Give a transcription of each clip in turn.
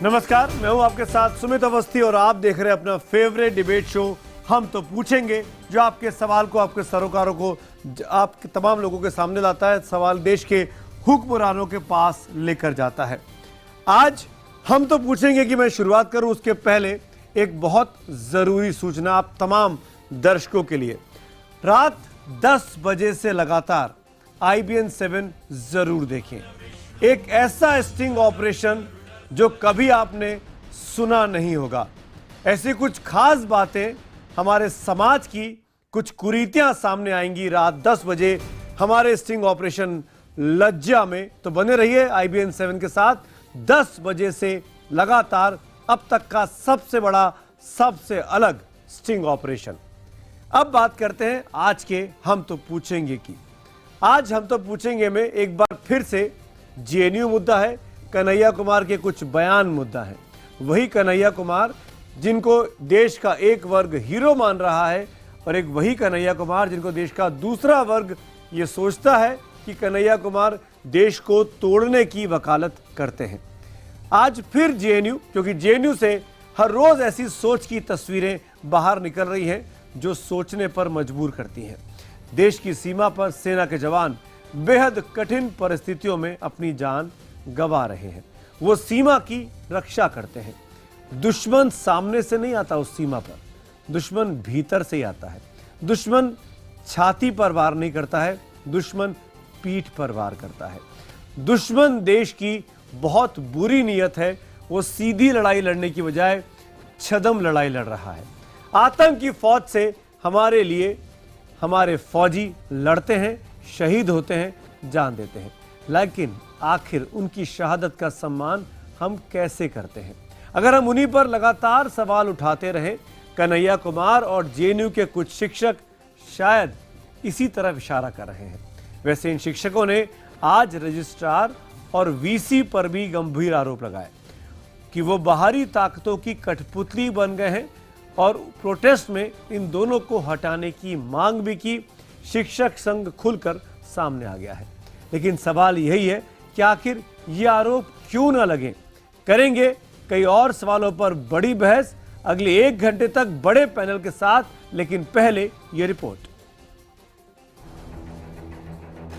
नमस्कार, मैं हूं आपके साथ सुमित अवस्थी और आप देख रहे हैं अपना फेवरेट डिबेट शो हम तो पूछेंगे, जो आपके सवाल को, आपके सरोकारों को, आपके तमाम लोगों के सामने लाता है, सवाल देश के हुक्मरानों के पास लेकर जाता है। आज हम तो पूछेंगे कि मैं शुरुआत करूं उसके पहले एक बहुत जरूरी सूचना आप तमाम दर्शकों के लिए। रात 10 बजे से लगातार IBN 7 जरूर देखें। एक ऐसा स्टिंग ऑपरेशन जो कभी आपने सुना नहीं होगा। ऐसी कुछ खास बातें, हमारे समाज की कुछ कुरीतियां सामने आएंगी रात 10 बजे हमारे स्टिंग ऑपरेशन लज्जा में। तो बने रहिए IBN 7 के साथ। 10 बजे से लगातार अब तक का सबसे बड़ा, सबसे अलग स्टिंग ऑपरेशन। अब बात करते हैं आज के हम तो पूछेंगे की। आज हम तो पूछेंगे में एक बार फिर से JNU मुद्दा है, कन्हैया कुमार के कुछ बयान मुद्दा है। वही कन्हैया कुमार जिनको देश का एक वर्ग हीरो मान रहा है और एक वही कन्हैया कुमार जिनको देश का दूसरा वर्ग ये सोचता है कि कन्हैया कुमार देश को तोड़ने की वकालत करते हैं। आज फिर JNU, क्योंकि JNU से हर रोज ऐसी सोच की तस्वीरें बाहर निकल रही हैं जो सोचने पर मजबूर करती हैं। देश की सीमा पर सेना के जवान बेहद कठिन परिस्थितियों में अपनी जान गंवा रहे हैं। वो सीमा की रक्षा करते हैं। दुश्मन सामने से नहीं आता उस सीमा पर, दुश्मन भीतर से ही आता है। दुश्मन छाती पर वार नहीं करता है, दुश्मन पीठ पर वार करता है। दुश्मन देश की बहुत बुरी नीयत है, वो सीधी लड़ाई लड़ने की बजाय छदम लड़ाई लड़ रहा है। आतंक की फौज से हमारे लिए हमारे फौजी लड़ते हैं, शहीद होते हैं, जान देते हैं, लेकिन आखिर उनकी शहादत का सम्मान हम कैसे करते हैं? अगर हम उन्हीं पर लगातार सवाल उठाते रहे, कन्हैया कुमार और JNU के कुछ शिक्षक शायद इसी तरफ इशारा कर रहे हैं। वैसे इन शिक्षकों ने आज रजिस्ट्रार और VC पर भी गंभीर आरोप लगाए कि वो बाहरी ताकतों की कठपुतली बन गए हैं और प्रोटेस्ट में इन दोनों को हटाने की मांग भी की। शिक्षक संघ खुलकर सामने आ गया है। लेकिन सवाल यही है कि आखिर ये आरोप क्यों न लगे? करेंगे कई और सवालों पर बड़ी बहस अगले 1 घंटे तक बड़े पैनल के साथ, लेकिन पहले ये रिपोर्ट।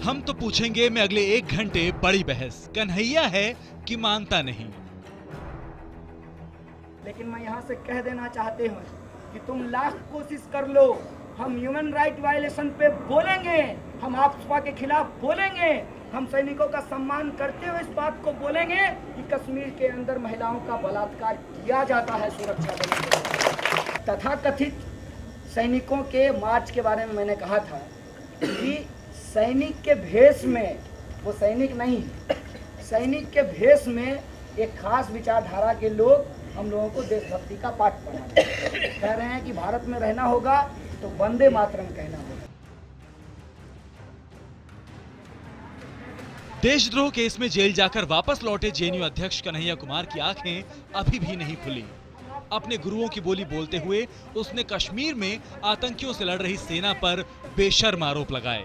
हम तो पूछेंगे में अगले 1 घंटे बड़ी बहस, कन्हैया है कि मानता नहीं। लेकिन मैं यहाँ से कह देना चाहते हूँ कि तुम लास्ट कोशिश कर लो, हम ह्यूमन राइट वायलेशन पे बोलेंगे, हम आपसपा के खिलाफ बोलेंगे, हम सैनिकों का सम्मान करते हुए इस बात को बोलेंगे कि कश्मीर के अंदर महिलाओं का बलात्कार किया जाता है सुरक्षा बलों। तथा कथित सैनिकों के मार्च के बारे में मैंने कहा था कि सैनिक के भेष में, वो सैनिक नहीं, सैनिक के भेष में एक खास विचारधारा के लोग हम लोगों को देशभक्ति का पाठ पढ़ा कह रहे हैं कि भारत में रहना होगा तो वंदे मातरम कहना होगा। देशद्रोह केस में जेल जाकर वापस लौटे JNU अध्यक्ष कन्हैया कुमार की आंखें अभी भी नहीं खुली। अपने गुरुओं की बोली बोलते हुए उसने कश्मीर में आतंकियों से लड़ रही सेना पर बेशर्म आरोप लगाए।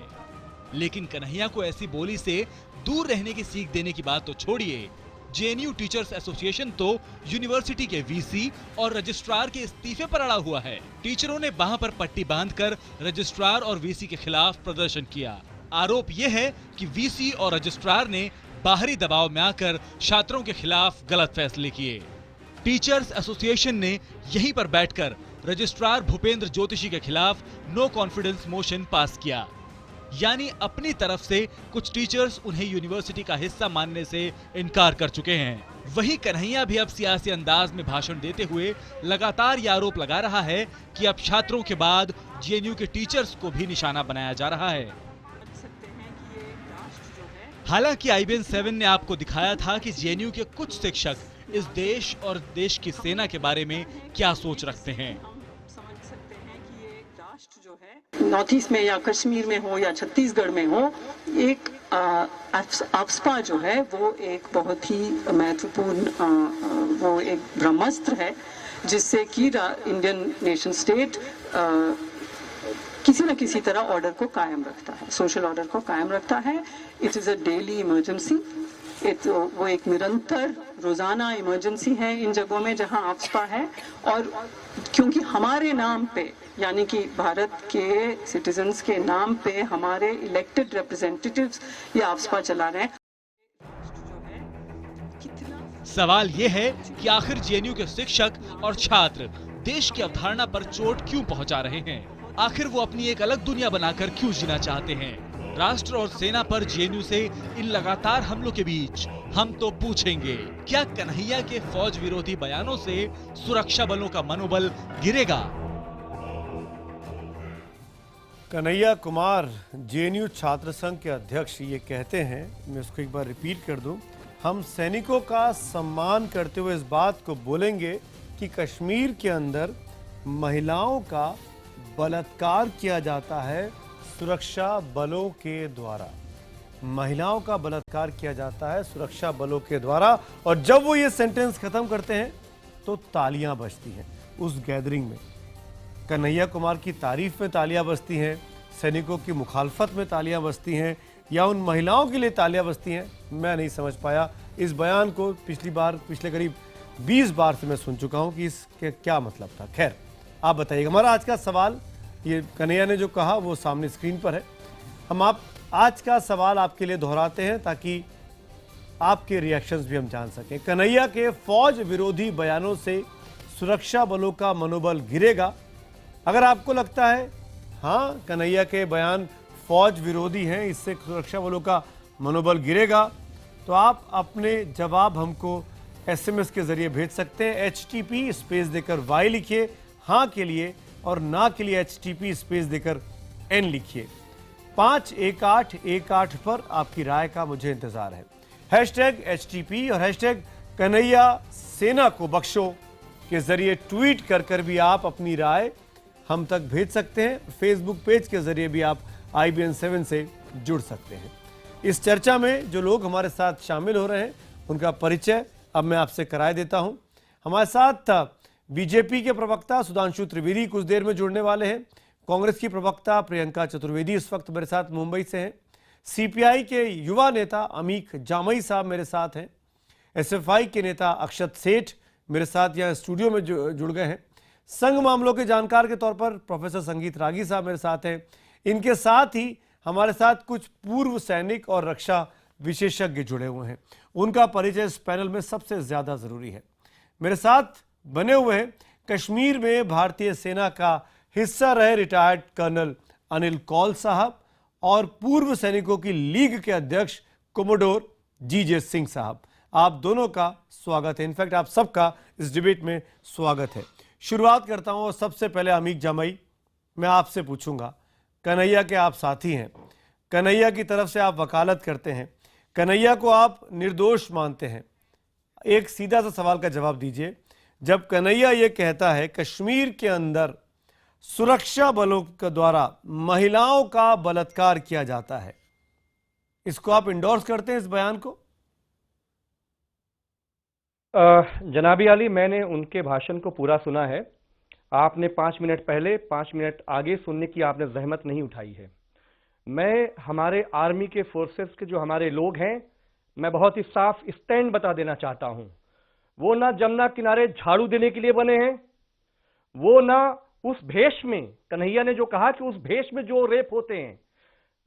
लेकिन कन्हैया को ऐसी बोली से दूर रहने की सीख देने की बात तो छोड़िए, JNU टीचर्स एसोसिएशन तो यूनिवर्सिटी के VC और रजिस्ट्रार के इस्तीफे पर अड़ा हुआ है। टीचरों ने बाह पर पट्टी बांधकर रजिस्ट्रार और VC के खिलाफ प्रदर्शन किया। आरोप यह है कि VC और रजिस्ट्रार ने बाहरी दबाव में आकर छात्रों के खिलाफ गलत फैसले किए। टीचर्स एसोसिएशन ने यहीं पर बैठकर रजिस्ट्रार भूपेंद्र ज्योतिषी के खिलाफ नो कॉन्फिडेंस मोशन पास किया। यानी अपनी तरफ से कुछ टीचर्स उन्हें यूनिवर्सिटी का हिस्सा मानने से इनकार कर चुके हैं। वहीं कन्हैया भी अब सियासी अंदाज में भाषण देते हुए लगातार ये आरोप लगा रहा है कि अब छात्रों के बाद JNU के टीचर्स को भी निशाना बनाया जा रहा है। हालांकि IBN 7 ने आपको दिखाया था कि JNU के कुछ शिक्षक इस देश और देश की सेना के बारे में क्या सोच रखते हैं। नॉर्थ ईस्ट में या कश्मीर में हो या छत्तीसगढ़ में हो, एक आफ्सपा जो है वो एक बहुत ही महत्वपूर्ण वो एक ब्रह्मास्त्र है जिससे कि इंडियन नेशन स्टेट किसी न किसी तरह ऑर्डर को कायम रखता है, सोशल ऑर्डर को कायम रखता है। It is a daily emergency, वो एक निरंतर रोजाना इमरजेंसी है इन जगहों में जहां आफ्सपा है, और क्योंकि हमारे नाम पे, यानी कि भारत के सिटीजन्स के नाम पे हमारे इलेक्टेड रिप्रेजेंटेटिव्स ये आफ्सपा चला रहे हैं। सवाल ये है कि आखिर जेएनयू के शिक्षक और छात्र देश की अवधारणा पर चोट क्यों पहुंचा रहे हैं? आखिर वो अपनी एक अलग दुनिया बनाकर क्यों जीना चाहते हैं? राष्ट्र और सेना पर जेएनयू से इन लगातार हमलों के बीच हम तो पूछेंगे, क्या कन्हैया के फौज विरोधी बयानों से सुरक्षा बलों का मनोबल गिरेगा? कन्हैया कुमार जेएनयू छात्र संघ के अध्यक्ष ये कहते हैं, मैं उसको एक बार रिपीट कर दूं, हम सैनिकों का सम्मान करते हुए इस बात को बोलेंगे कि कश्मीर के अंदर महिलाओं का बलात्कार किया जाता है सुरक्षा बलों के द्वारा। महिलाओं का बलात्कार किया जाता है सुरक्षा बलों के द्वारा। और जब वो ये सेंटेंस खत्म करते हैं तो तालियां बजती हैं उस गैदरिंग में। कन्हैया कुमार की तारीफ में तालियां बजती हैं, सैनिकों की मुखालफत में तालियां बजती हैं, या उन महिलाओं के लिए तालियां बजती हैं, मैं नहीं समझ पाया। इस बयान को पिछले करीब 20 बार से मैं सुन चुका हूं कि इसके क्या मतलब था। खैर, आप बताइएगा। हमारा आज का सवाल, ये कन्हैया ने जो कहा वो सामने स्क्रीन पर है। हम आज का सवाल आपके लिए दोहराते हैं ताकि आपके रिएक्शंस भी हम जान सकें। कन्हैया के फौज विरोधी बयानों से सुरक्षा बलों का मनोबल गिरेगा? अगर आपको लगता है हाँ, कन्हैया के बयान फौज विरोधी हैं, इससे सुरक्षा बलों का मनोबल गिरेगा, तो आप अपने जवाब हमको SMS के जरिए भेज सकते हैं। HTP स्पेस देकर Y लिखिए हाँ के लिए, और ना के लिए HTP स्पेस देकर N लिखिए। 51818 पर आपकी राय का मुझे इंतजार है। #HTP और #कन्हैया सेना को बख्शो के जरिए ट्वीट कर भी आप अपनी राय हम तक भेज सकते हैं। फेसबुक पेज के जरिए भी आप IBN7 से जुड़ सकते हैं। इस चर्चा में जो लोग हमारे साथ शामिल हो रहे हैं उनका परिचय अब मैं आपसे कराए देता हूं। हमारे साथ बीजेपी के प्रवक्ता सुधांशु त्रिवेदी कुछ देर में जुड़ने वाले हैं। कांग्रेस की प्रवक्ता प्रियंका चतुर्वेदी इस वक्त मेरे साथ मुंबई से हैं। CPI के युवा नेता अमीक जामई साहब मेरे साथ हैं। SFI के नेता अक्षत सेठ मेरे साथ यहाँ स्टूडियो में जुड़ गए हैं। संघ मामलों के जानकार के तौर पर प्रोफेसर संगीत रागी साहब मेरे साथ हैं। इनके साथ ही हमारे साथ कुछ पूर्व सैनिक और रक्षा विशेषज्ञ जुड़े हुए हैं। उनका परिचय इस पैनल में सबसे ज्यादा जरूरी है। मेरे साथ बने हुए हैं कश्मीर में भारतीय सेना का हिस्सा रहे रिटायर्ड कर्नल अनिल कौल साहब और पूर्व सैनिकों की लीग के अध्यक्ष कोमोडोर GJ सिंह साहब। आप दोनों का स्वागत है। इनफैक्ट आप सबका इस डिबेट में स्वागत है। शुरुआत करता हूं। सबसे पहले अमीक जामई, मैं आपसे पूछूंगा, कन्हैया के आप साथी हैं, कन्हैया की तरफ से आप वकालत करते हैं, कन्हैया को आप निर्दोष मानते हैं। एक सीधा सा सवाल का जवाब दीजिए। जब कन्हैया ये कहता है कश्मीर के अंदर सुरक्षा बलों के द्वारा महिलाओं का बलात्कार किया जाता है, इसको आप इंडोर्स करते हैं, इस बयान को? जनाबी आली, मैंने उनके भाषण को पूरा सुना है। आपने 5 मिनट पहले 5 मिनट आगे सुनने की आपने जहमत नहीं उठाई है। मैं हमारे आर्मी के फोर्सेस के जो हमारे लोग हैं, मैं बहुत ही साफ स्टैंड बता देना चाहता हूं। वो ना जमुना किनारे झाड़ू देने के लिए बने हैं, वो ना उस भेष में, कन्हैया ने जो कहा कि उस भेष में जो रेप होते हैं,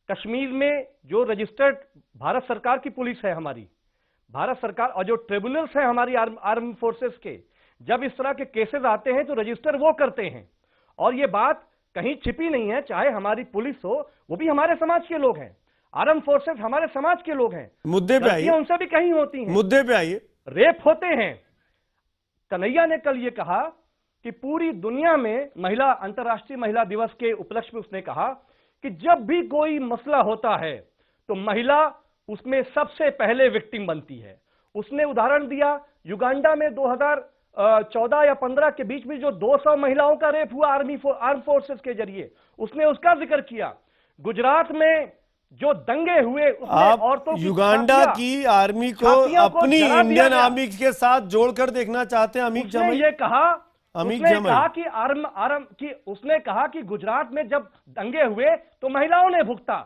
कश्मीर में जो रजिस्टर्ड भारत सरकार की पुलिस है, हमारी भारत सरकार, और जो ट्रिब्यूनल्स हैं हमारी आर्म फोर्सेस के, जब इस तरह के केसेस आते हैं तो रजिस्टर वो करते हैं। और ये बात कहीं छिपी नहीं है, चाहे हमारी पुलिस हो, वो भी हमारे समाज के लोग हैं, आर्म फोर्सेस हमारे समाज के लोग हैं। मुद्दे पे आइए, उनसे भी कहीं होती हैं, मुद्दे पे आइए। रेप होते हैं। कन्हैया ने कल ये कहा कि पूरी दुनिया में अंतर्राष्ट्रीय महिला दिवस के उपलक्ष्य में उसने कहा कि जब भी कोई मसला होता है तो महिला उसमें सबसे पहले विक्टिम बनती है। उसने उदाहरण दिया, युगांडा में 2014 या 15 के बीच में जो 200 महिलाओं का रेप हुआ आर्म फोर्सेस के जरिए, उसने उसका जिक्र किया। गुजरात में जो दंगे हुए, आप औरतों युगांडा की आर्मी को अपनी इंडियन आर्मी के साथ जोड़कर देखना चाहते हैं? अमीक जामई, ये कहा, अमीक उसने जामई कहा कि उसने कहा कि गुजरात में जब दंगे हुए तो महिलाओं ने भुगता,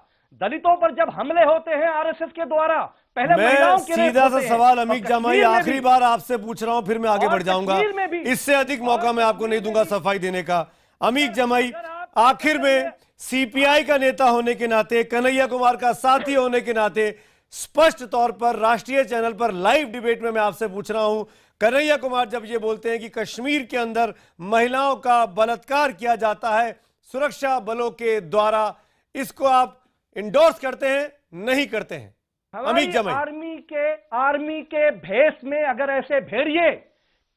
दलितों पर जब हमले होते हैं आरएसएस के द्वारा, पहले महिलाओं मैं के रेप सीधा सा होते हैं। सवाल और अमीक जमाई कश्मीर में आखिरी भी- बार आपसे पूछ रहा हूं, फिर मैं आगे और बढ़ जाऊंगा। कश्मीर में भी- इससे अधिक मौका मैं आपको नहीं दूंगा सफाई देने का। अमीक जमाई, आखिर में सीपीआई का नेता होने के नाते, कन्हैया कुमार का साथी होने के नाते, स्पष्ट तौर पर राष्ट्रीय चैनल पर लाइव डिबेट में मैं आपसे पूछ रहा हूं, कन्हैया कुमार जब ये बोलते हैं कि कश्मीर के अंदर महिलाओं का बलात्कार किया जाता है सुरक्षा बलों के द्वारा, इसको आप इंडोर्स करते हैं, नहीं करते हैं? अमीक जमाई, आर्मी के भेष में अगर ऐसे भेड़िए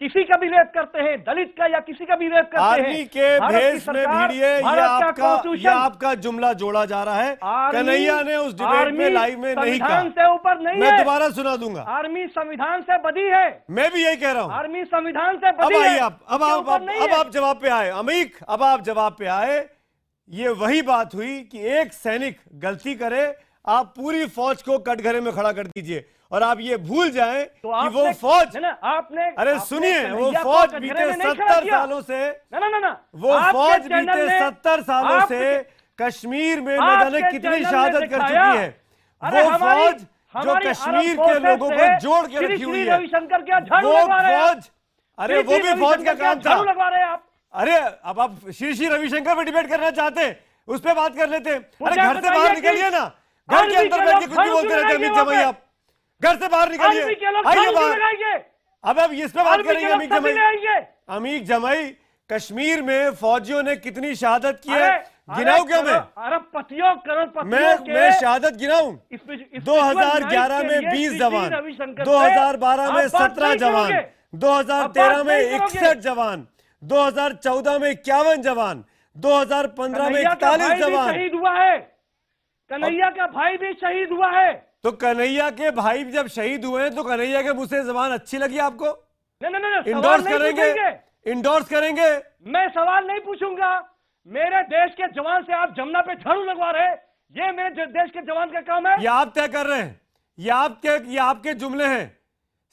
किसी का भी रेप करते हैं, दलित का या किसी का भी रेप करते हैं, आर्मी के भारत की भेष में सरकार, भिड़िए, ये भारत का आपका कॉन्स्टिट्यूशन, आपका जुमला जोड़ा जा रहा है। आर्मी- कन्हैया ने उस डिबेट में आर्मी लाइव में नहीं कहा। संविधान से ऊपर नहीं मैं है। दोबारा सुना दूंगा। आर्मी संविधान से बदी है। मैं भी यही कह रहा हूं। आर्मी संविधान से अब बदी है। आइए आप, अब उसके आप ऊपर नहीं है। आप जवाब पे आए अमीक, अब आप जवाब पे आए। ये वही बात हुई कि एक सैनिक गलती करे, आप पूरी फौज को कटघरे में खड़ा कर दीजिए और आप ये भूल जाएं तो कि वो आपने- फौज, ना, आपने अरे सुनिए, वो कन्हैया को फौज कटघरे बीते में नहीं खड़ा 70 किया। सालों से, ना, वो आपके फौज चैनल बीते ने- 70 सालों से आपके- कश्मीर में न आपके जाने कितनी चैनल ने शहादत कर दिखाया। चुकी है। अरे वो हमारी- फौज जो हमारी कश्मीर आर्म के लोगों फोर्सेस को से जोड़ के श्री रखी हुई श्री है, रविशंकर क्या झाड़ू वो लगवा रहे हैं आप? फौज, अरे वो श्री भी फौज का रविशंकर काम क्या था। झाड़ू लगवा रहे हैं आप? अरे अब आप श्री रविशंकर पे डिबेट करना चाहते हैं, उस पे बात कर लेते हैं। अरे मुझे घर से बाहर बताइए निकलिए कि ना, घर के अंदर बैठ के कुछ भी बोलते रहते हैं अमीक जमाई। आप घर से बाहर निकलिए, आर्मी के लोग आइए झाड़ू क्यों बाहर। लगाएंगे? अब इस पे बात आर्मी के करेंगे लोग अमीक सभी जमाई। आएंगे। अमीक जमाई, कश्मीर में फौजियों ने कितनी शहादत की है अरे- गिनाऊं क्या मैं? अरबपतियों करोड़पतियों मैं शहादत गिनाऊं? इस 2011 में 20 जवान, 2012 में 17 जवान, 2013 में 61 जवान, 2014 में 51 जवान, 2015 में 41 जवान। शहीद हुआ है। कन्हैया का भाई भी शहीद हुआ है। तो कन्हैया के भाई जब शहीद हुए हैं तो कन्हैया के मुंह से जबान अच्छी लगी आपको? नहीं, इंडोर्स करेंगे? इंडोर्स करेंगे? मैं सवाल नहीं पूछूंगा। मेरे देश के जवान से आप जमुना पे झाड़ू लगवा रहे हैं, ये मेरे देश के जवान का काम है। ये आप तय कर रहे हैं, ये आपके जुमले हैं।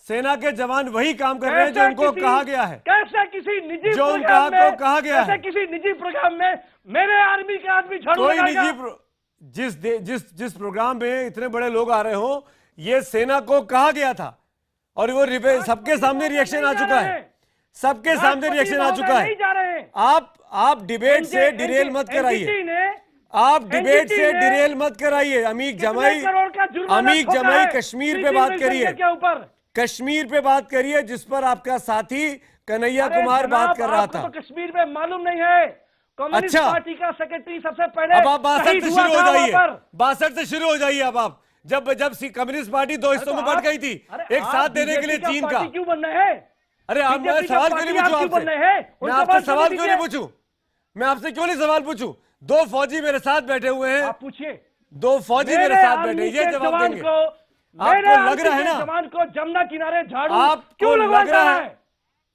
सेना के जवान वही काम कर रहे हैं जो उनको कहा गया है, कैसे किसी निजी जो प्रोग्राम उनको में, कहा गया है। कैसे किसी निजी प्रोग्राम में मेरे आर्मी के आदमी झाड़ू कोई लगाएगा? जिस प्रोग्राम में इतने बड़े लोग आ रहे हो, ये सेना को कहा गया था और वो सबके सामने रिएक्शन आ चुका है, सबके सामने रिएक्शन आ चुका है। नहीं जा रहे हैं। आप डिबेट से डिरेल मत कराइए, आप डिबेट से डिरेल मत कराइए। अमीक जमाई, अमीक जमाई, कश्मीर पे बात करिए, कश्मीर पे बात करिए, जिस पर आपका साथी कन्हैया कुमार बात कर रहा था। तो कश्मीर में मालूम नहीं है, कम्युनिस्ट अच्छा। पार्टी का सेक्रेटरी सबसे पहले अब आप 62 शहीद से हुआ शुरू हो था जाइए, वहाँ पर। 62 से शुरू हो जाइए। अब आप जब कम्युनिस्ट पार्टी दो हिस्सों में बट गई थी, एक साथ देने के लिए चीन का। क्यों बनना है? अरे आप, मैं सवाल क्यों नहीं पूछूं आपसे? मैं आपसे सवाल क्यों नहीं पूछूं? मैं आपसे क्यों नहीं सवाल पूछूं? दो फौजी मेरे साथ बैठे हुए हैं, आप पूछिए। दो फौजी मेरे साथ बैठे, ये जवाब देंगे। आपको लग रहा है ना, जवान को जमुना किनारे झाड़ू आपको क्यों लग लगवाता रहा है? है,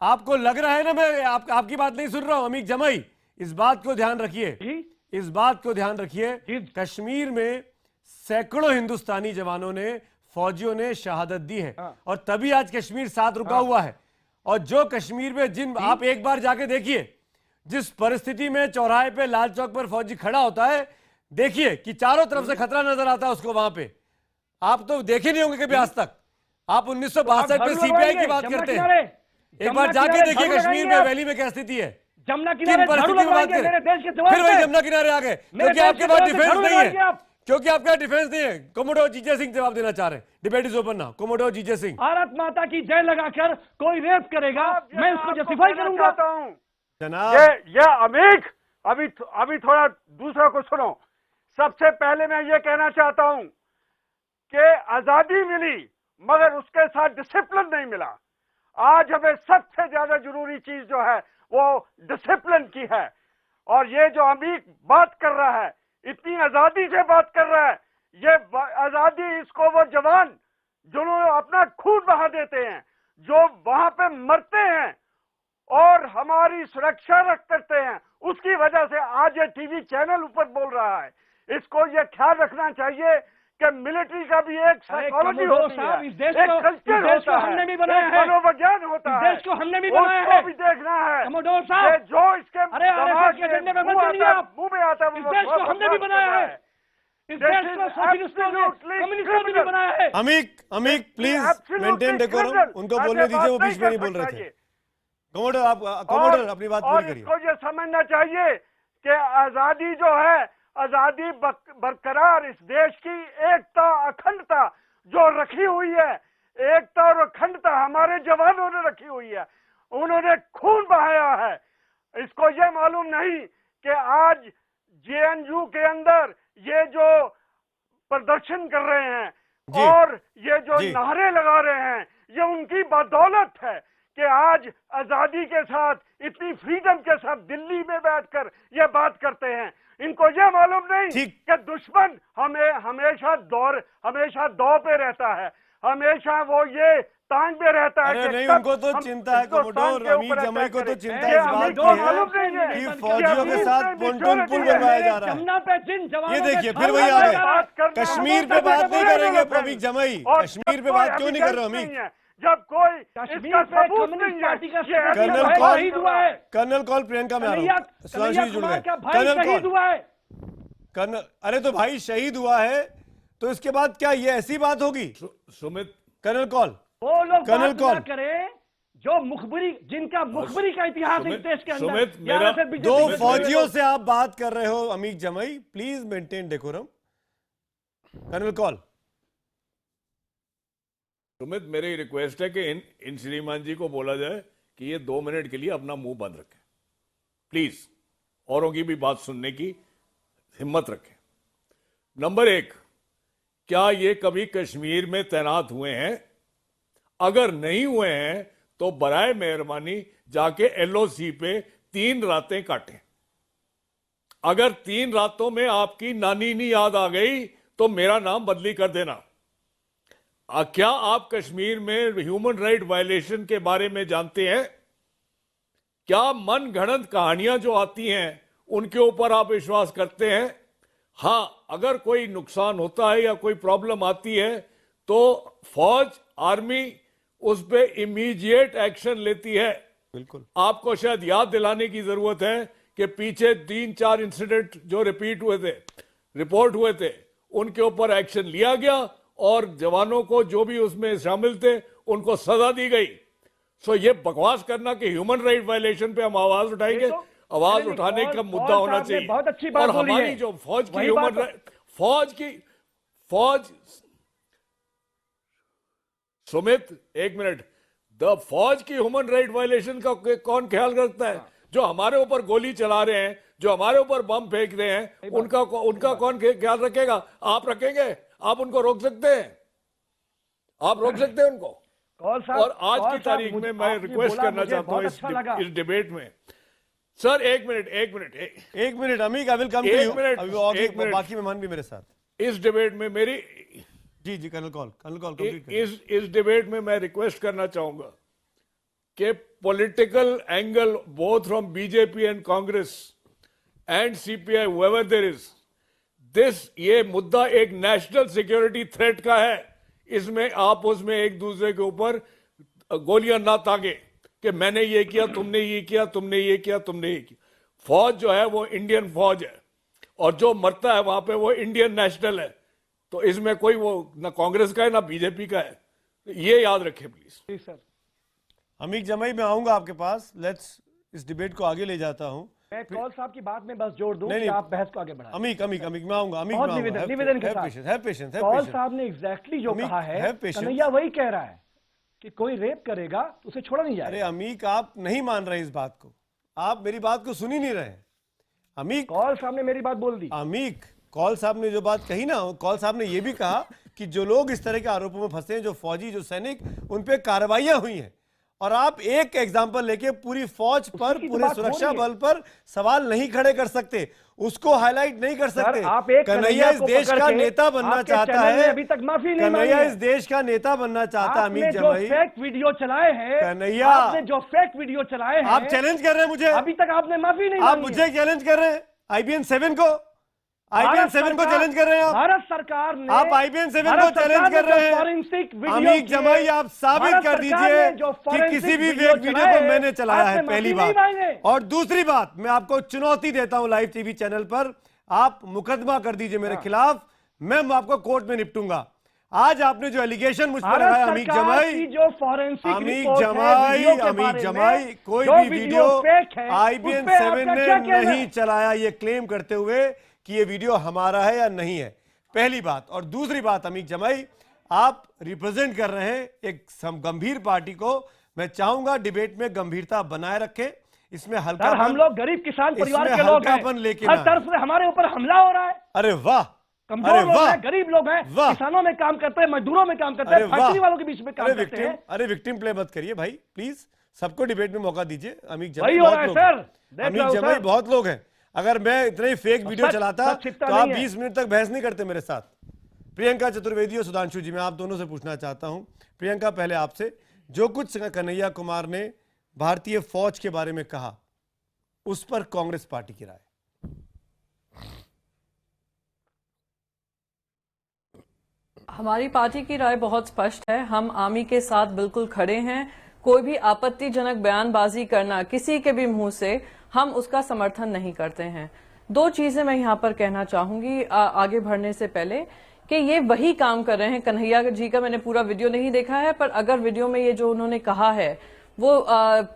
आपको लग रहा है ना मैं आपकी बात नहीं सुन रहा हूं। अमीक जमाई, इस बात को ध्यान रखिए, इस बात को ध्यान रखिए। कश्मीर में सैकड़ों हिंदुस्तानी जवानों ने, फौजियों ने शहादत दी है और तभी आज कश्मीर साथ रुका हुआ है। और जो कश्मीर में आप एक बार जाके देखिए, जिस परिस्थिति में चौराहे पे लाल चौक पर फौजी खड़ा होता है, देखिए कि चारों तरफ से खतरा नजर आता है उसको। वहां पे आप तो देखे नहीं होंगे कभी आज तक। आप 1962 पे सीपीआई की बात करते हैं, एक बार जाके देखिए कश्मीर में वैली में क्या स्थिति है, जमुना किन किनारे परिस्थिति में बात करें। मेरे देश के जवान फिर वही पे। जमुना किनारे आ गए, मेरे क्योंकि देश आपके के पास जवान पे डिफेंस झाड़ू नहीं लगाएंगे है, आप। क्योंकि आपका डिफेंस नहीं है। कोमोडोर जीजे सिंह जवाब देना चाह रहे हैं। Debate is open now. Commodore G J Singh. Bharat माता की जय लगाकर कोई रेप करेगा, मैं उसको जस्टिफाई करूंगा। जनाब, ये अमीक, अभी थोड़ा दूसरा को सुनो। सबसे पहले मैं ये कहना चाहता हूं कि आजादी मिली मगर उसके साथ डिसिप्लिन नहीं मिला। आज हमें सबसे ज्यादा जरूरी चीज जो है वो डिसिप्लिन की है। और ये जो अमीक बात कर रहा है, इतनी आजादी से बात कर रहा है, ये आजादी इसको वो जवान जिन्होंने अपना खून बहा देते हैं, जो वहां पे मरते हैं और हमारी सुरक्षा करते हैं, उसकी वजह से आज ये टीवी चैनल ऊपर बोल रहा है। इसको ये ख्याल रखना चाहिए कि मिलिट्री का भी एक साइकोलॉजी होती है, एक कल्चर होता है, हमने भी बनाया एक है, मनोविज्ञान होता है, देश को हमने भी बनाया उसको है। भी देखना है। कमोडोर साहब, ये जो इसके अरे दिमाग के झंडे पे मत चलिए आप। मुंह में आता है, इस देश को हमने भी बनाया है। इस देश को सोशलिस्टों ने, कम्युनिस्टों ने भी बनाया है। अमीक प्लीज मेंटेन डेकोरम। उनको बोलने दीजिए, वो बीच में नहीं बोल रहे थे। कमोडर आप कमोडर अपनी बात पूरी करिए। इसको ये समझना चाहिए कि आजादी जो है, आजादी बरकरार इस देश की एकता अखंडता जो रखी हुई है, एकता और अखंडता हमारे जवानों ने रखी हुई है, उन्होंने खून बहाया है। इसको ये मालूम नहीं कि आज जेएनयू के अंदर ये जो प्रदर्शन कर रहे हैं और ये जो नारे लगा रहे हैं, ये उनकी बदौलत है कि आज आजादी के साथ, इतनी फ्रीडम के साथ दिल्ली में बैठकर ये बात करते हैं। इनको ये मालूम नहीं कि दुश्मन हमें हमेशा दौर पे रहता है, हमेशा वो ये तांग पे रहता है। नहीं, उनको तो चिंता है कमोडोर, अमीक जमाई को तो चिंता है इस बात की कि फौजियों के साथ पोंटून पुल बनवाया जा रहा है। ये देखिए फिर वही आ गए, कश्मीर पे बात नहीं करेंगे अमीक जमाई, कश्मीर पे बात क्यों नहीं कर रहे हो अमीक? जब कोई इसका सबूत नहीं है। कर्नल कॉल प्रियंका में आ रहा हूं, सुधांशु जुड़ गए। कर्नल, अरे तो भाई शहीद हुआ है तो इसके बाद क्या ये ऐसी बात होगी? सुमित, कर्नल कॉल, वो लोग कर्नल कॉल करें जो मुखबरी, जिनका मुखबरी का इतिहास इस देश के अंदर। दो फौजियों से आप बात कर रहे हो Amique Jamei, please maintain decorum. Colonel call. Sumit, मेरी रिक्वेस्ट है कि इन श्रीमान जी को बोला जाए कि ये 2 मिनट के लिए अपना मुंह बंद रखें प्लीज, औरों की भी बात सुनने की हिम्मत रखें। नंबर 1, क्या ये कभी कश्मीर में तैनात हुए हैं? अगर नहीं हुए हैं तो बराए मेहरबानी जाके एलओसी पे 3 रातें काटें। अगर 3 रातों में आपकी नानी नहीं याद आ गई तो मेरा नाम बदली कर देना। क्या आप कश्मीर में ह्यूमन राइट वायलेशन के बारे में जानते हैं? क्या मन गढ़ंत कहानियां जो आती हैं उनके ऊपर आप विश्वास करते हैं? हां, अगर कोई नुकसान होता है या कोई प्रॉब्लम आती है तो फौज, आर्मी उस पे इमीडिएट एक्शन लेती है। बिल्कुल। आपको शायद याद दिलाने की जरूरत है कि पीछे 3-4 इंसिडेंट जो रिपीट हुए थे, रिपोर्ट हुए थे, उनके ऊपर एक्शन लिया गया और जवानों को जो भी उसमें शामिल थे उनको सजा दी गई। सो ये बकवास करना कि ह्यूमन राइट वायलेशन पे हम आवाज उठाएंगे, आवाज उठाने का मुद्दा होना चाहिए। बहुत अच्छी बात और हमारी जो फौज की ह्यूमन राइट, फौज सुमित, 1 मिनट, फौज की ह्यूमन राइट वायलेशन का कौन ख्याल रखता है? जो हमारे ऊपर गोली चला रहे हैं, जो हमारे ऊपर बम फेंक रहे हैं, उनका कौन ख्याल रखेगा? आप रखेंगे? आप उनको रोक सकते हैं? आप रोक सकते हैं उनको? और आज की तारीख में मैं रिक्वेस्ट करना चाहता हूं इस डिबेट में, sir 1 minute Ameeq, I will come to you. अभी बाकी मेहमान भी मेरे साथ इस डिबेट में मेरी जी कर्नल कॉल इस डिबेट में मैं रिक्वेस्ट करना चाहूंगा कि political angle both from BJP and Congress and CPI, whoever there is, ये मुद्दा एक नेशनल सिक्योरिटी थ्रेट का है। इसमें आपस में एक दूसरे के ऊपर गोलियां ना ताके कि मैंने ये किया, तुमने ये किया, तुमने ये किया, तुमने ये किया। फौज जो है वो इंडियन फौज है और जो मरता है वहां पे वो इंडियन नेशनल है। तो इसमें कोई वो ना कांग्रेस का है ना बीजेपी का है, ये याद रखें प्लीज। सर अमीक जमाई, मैं आऊंगा आपके पास, लेट्स इस डिबेट को आगे ले जाता हूं। मैं कौल साहब की बात में बस जोड़ दूं कि आप बहस को आगे बढ़ाएं। अमीक मैं आऊंगा। निवेदन के साथ कौल साहब ने एग्जैक्टली जो कहा है, कन्हैया वही कह रहा है कि कोई रेप करेगा तो उसे छोड़ा नहीं जाएगा। अरे अमीक, आप नहीं मान रहे इस बात को, आप मेरी बात को सुन ही नहीं रहे। अमीक, कौल साहब ने मेरी बात बोल दी। अमीक, कौल साहब ने जो बात कही ना, कौल साहब ने यह भी कहा कि जो लोग इस तरह के आरोपों में फंसे हैं, जो फौजी, जो सैनिक, उन पे कार्रवाइयां हुई हैं, और आप एक एग्जांपल लेके पूरी फौज पर, पूरे सुरक्षा बल पर सवाल नहीं खड़े कर सकते, उसको हाईलाइट नहीं कर सकते। कन्हैया इस देश का नेता बनना चाहता है, अभी तक माफी नहीं कन्हैया इस देश का नेता बनना चाहता है। अमीक जमाई, फेक वीडियो चलाए हैं कन्हैया, आपने जो फेक वीडियो चलाए हैं, आप चैलेंज कर रहे हैं मुझे, अभी तक आपने माफी नहीं, आप मुझे चैलेंज कर रहे हैं। IBN 7 को चैलेंज कर रहे हैं आप। भारत सरकार ने, आप IBN 7 को चैलेंज कर रहे हैं। अमीक जमाई, आप साबित कर दीजिए कि किसी भी फेक वीडियो को मैंने चलाया है, पहली बात। और दूसरी बात, मैं आपको चुनौती देता हूं लाइव टीवी चैनल पर, आप मुकदमा कर दीजिए मेरे खिलाफ, मैं आपको कोर्ट में निपटूंगा। आज आपने जो एलिगेशन मुझ पर भारत लगाया अमीक सरकार जमाई, की जो फॉरेंसिक अमीक रिपोर्ट है जमाई, वीडियो के अमीक बारे में, जमाई, कोई जो भी वीडियो वीडियो फेक है, IBN उस पे 7 आपका ने क्या कहना नहीं है? चलाया, ये क्लेम करते हुए कि ये वीडियो हमारा है या नहीं है, पहली बात। और दूसरी बात, अमीक जमाई, आप रिप्रेजेंट कर रहे हैं एक गंभीर पार्टी को। मैं चाहूंगा डिबेट में गंभीरता बनाए रखें, इसमें हल्का, हम लोग गरीब किसान परिवार इसमें के लोग हल्कापन हैं, लेके हर ना। तरफ से हमारे ऊपर हमला हो रहा है। अरे वाह, कमजोर अरे लोग वाह, हैं, गरीब लोग हैं, वाह। किसानों में काम करते हैं, मजदूरों में काम करते हैं, फैक्ट्री वालों के बीच में काम करते हैं। अरे विक्टिम प्ले मत करिए भाई, प्लीज सबको डिबेट में मौका दीजिए। अमीक जमाई वही हो बहुत रहा है लोग सर, हैं। देख अमीक रहा हूं जमाई सर। बहुत लोग हैं। अगर मैं इतने ही फेक वीडियो सच- चलाता सच छिपता तो आप नहीं है। 20 मिनट तक बहस नहीं करते मेरे साथ। प्रियंका चतुर्वेदी और सुधांशु जी, मैं आप दोनों से पूछना चाहता हूं। प्रियंका, पहले आपसे, जो कुछ कन्हैया कुमार ने भारतीय फौज के बारे में कहा, उस पर कांग्रेस पार्टी की राय। हमारी पार्टी की राय बहुत स्पष्ट है। हम आर्मी के साथ बिल्कुल खड़े हैं। कोई भी आपत्तिजनक बयानबाजी करना किसी के भी मुंह से, हम उसका समर्थन नहीं करते हैं। दो चीजें मैं यहाँ पर कहना चाहूंगी आगे बढ़ने से पहले, कि ये वही काम कर रहे हैं। कन्हैया जी का मैंने पूरा वीडियो नहीं देखा है, पर अगर वीडियो में ये जो उन्होंने कहा है वो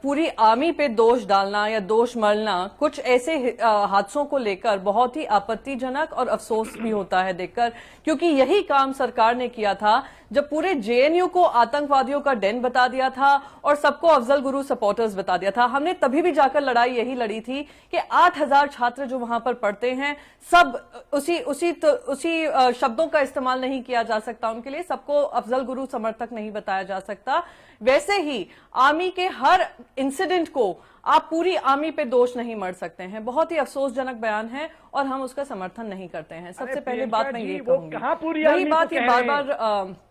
पूरी आर्मी पे दोष डालना या दोष मलना, कुछ ऐसे हादसों को लेकर बहुत ही आपत्तिजनक और अफसोस भी होता है देखकर, क्योंकि यही काम सरकार ने किया था जब पूरे जेएनयू को आतंकवादियों का डेन बता दिया था और सबको अफजल गुरु सपोर्टर्स बता दिया था। हमने तभी भी जाकर लड़ाई यही लड़ी थी कि 8000 छात्र जो वहां पर पढ़ते हैं, सब उसी शब्दों का इस्तेमाल नहीं किया जा सकता उनके लिए, सबको अफजल गुरु समर्थक नहीं बताया जा सकता। वैसे ही आर्मी के हर इंसिडेंट को आप पूरी आर्मी पे दोष नहीं मर सकते हैं। बहुत ही अफसोसजनक बयान है और हम उसका समर्थन नहीं करते हैं। सबसे पहले बात मैं ये कहूंगी, वही बात ये बार बार